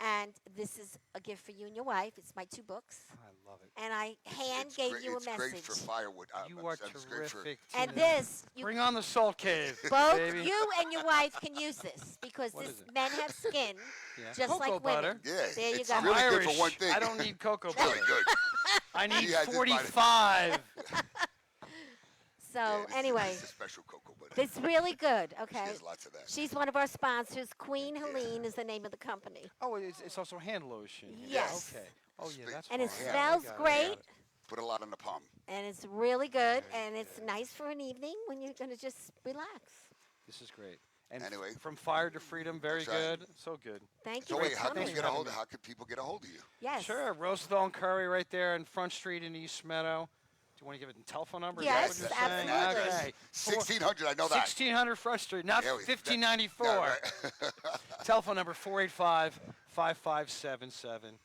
A: And this is a gift for you and your wife. It's my 2 books.
C: I love it.
A: And I hand
B: It's
A: gave
B: great,
A: you a
B: it's
A: message.
B: great for firewood.
C: You are
B: it's great for-
C: terrific.
A: And
C: Tina.
A: this, you,
C: Bring on the salt cave,
A: both
C: baby.
A: you and your wife can use this because
C: What
A: this
C: is it?
A: men have skin
C: Yeah.
A: just
C: Cocoa
A: like
C: butter.
A: women.
B: Yeah,
A: There you
B: it's
A: go.
C: I'm
B: really
C: Irish.
B: good for one thing.
C: I don't need cocoa
B: It's
C: butter.
B: really good.
C: I need
B: She has this body.
C: 45.
A: So
B: Yeah, this
A: anyway,
B: is a special cocoa butter.
A: it's really good.
B: She
A: Okay.
B: has lots of that.
A: She's one of our sponsors. Queen Helene is the name of the company.
C: Oh, it's also hand lotion.
A: Yes.
C: Okay. Oh, yeah, that's
A: And it
C: fine.
B: Yeah,
C: I
A: smells
C: got it, I
A: great.
C: got it.
B: Put a lot on the palm.
A: And it's really good, and it's nice for an evening when you're going to just relax.
C: This is great. And
B: Anyway.
C: from fire to freedom, very
B: That's right.
C: good. So good.
A: Thank
B: So
A: you
B: wait,
A: for
B: how can
A: coming.
B: you get a
C: having
B: hold
C: me.
B: of? How can people get a hold of you?
A: Yes.
C: Sure. Roosevelt and Curry right there in Front Street in East Meadow. Do you want to give it a telephone number? Is that
A: Yes,
C: what you're saying?
A: absolutely.
C: Okay.
B: 1600. I know that.
C: 1600 Front Street, not
B: Yeah, we- that-
C: 1594.
B: No, right.
C: Telephone number 485-5577.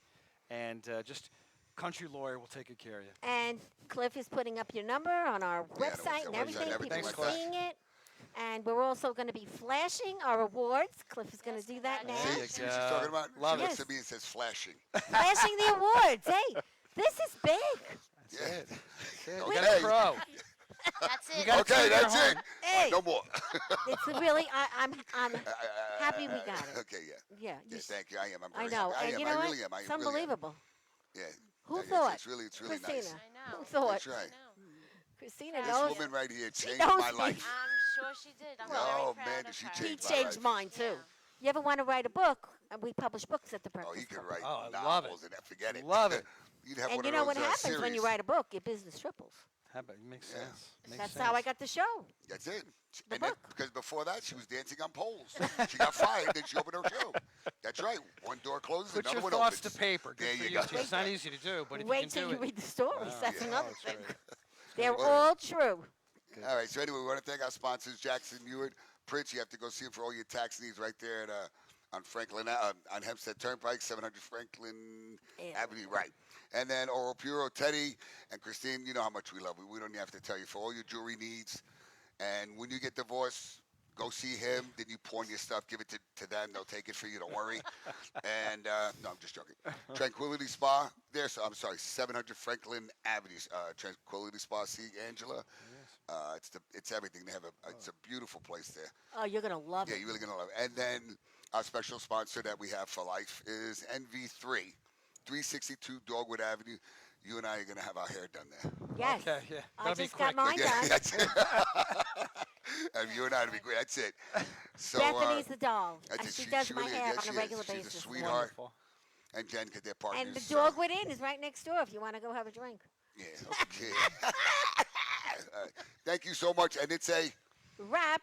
C: And just country lawyer will take good care of you.
A: And Cliff is putting up your number on our
B: Yeah,
A: website and
B: website,
A: everything.
B: everything
A: People
C: like
A: are
C: that.
A: seeing it. And we're also going to be flashing our awards. Cliff is going
D: Yes,
A: to do that now.
C: There
B: See,
C: you
B: see what she's talking about?
C: Love
B: She
A: it.
B: looks at me and says flashing.
A: Flashing the awards. Hey, this is big.
C: That's
B: Yeah.
C: it. That's it. You
B: Okay.
C: got a pro.
D: That's it.
C: You gotta
B: Okay,
C: toot your
B: that's it.
C: horn.
A: Hey,
B: No more.
A: it's really, I'm happy we got it.
B: Okay, yeah.
A: Yeah.
B: Yeah,
A: you
B: thank you. I am. I'm
A: I
B: very
A: know.
B: happy. I
A: And
B: am.
A: you know
B: I
A: what?
B: really am. I
A: It's
B: really am.
A: unbelievable.
B: Yeah.
A: Who
B: Yeah,
A: thought?
B: It's really nice.
A: Christina.
D: I know.
A: Who thought?
B: That's right.
D: I know.
A: Christina
B: This
A: knows.
B: woman right here
A: She
B: changed
A: knows
B: my
A: me.
B: life.
D: I'm sure she did. I'm
B: Oh,
D: very proud
B: man,
D: of
B: did she
D: her.
B: change
A: He
B: my
A: changed
B: life.
A: mine too.
D: Yeah.
A: You ever want to write a book? We publish books at the
B: Oh,
A: Breakfast
B: he could
A: Club.
B: write
C: Oh, I love it.
B: novels and forget it.
C: Love it.
B: You'd have
A: And
B: one
A: you
B: of
A: know
B: those,
A: what happens when you
B: series.
A: write a book? Your business triples.
C: How about, makes
B: Yeah.
C: sense. Makes
A: That's
C: sense.
A: how I got the show.
B: That's it.
A: The
B: And then,
A: book.
B: because before that, she was dancing on poles. She got fired, then she opened her show. That's right. One door closes,
C: Put
B: another
C: your
B: one
C: thoughts
B: opens.
C: to paper. Good
B: There
C: for
B: you
C: you.
B: go.
C: It's not easy to do, but if
A: Wait
C: you can
A: till
C: do
A: you
C: it.
A: read the stories.
C: Wow.
A: That's
C: Yeah.
A: another
C: Oh, it's
A: thing.
C: great.
A: They're
B: Well,
A: all true.
B: All right. So anyway, we want to thank our sponsors, Jackson Ewart, Prince. You have to go see him for all your tax needs right there at on Franklin on Hempstead Turnpike, 700 Franklin
A: Yeah.
B: Avenue, right? And then Oral Puro, Teddy, and Christine. You know how much we love you. We don't even have to tell you for all your jewelry needs. And when you get divorced, go see him. Then you pawn your stuff, give it to them. They'll take it for you. Don't worry. And no, I'm just joking. Tranquility Spa. I'm sorry, 700 Franklin Avenue. Tranquility Spa. See Angela. It's everything. They have it's a beautiful place there.
A: Oh, you're gonna love
B: Yeah,
A: it.
B: you're really gonna love it. And then our special sponsor that we have for life is NV3, 362 Dogwood Avenue. You and I are gonna have our hair done there.
A: Yes.
C: Okay, yeah.
A: I
C: That'll be
A: just got
C: quick.
A: mine
B: Yeah,
A: done.
B: that's it. And you and I to be great. That's it. So
A: Bethany's the doll.
B: that's
A: And
B: it.
A: she does my
B: really,
A: hair
B: yeah,
A: on
B: she
A: a
B: is.
A: regular
B: She's a
A: basis.
B: sweetheart.
C: Wonderful.
B: And Jen, get their partners.
A: And the Dogwood Inn is right next door if you want to go have a drink.
B: Yeah. Okay. All right. Thank you so much. And it's a
A: Wrap.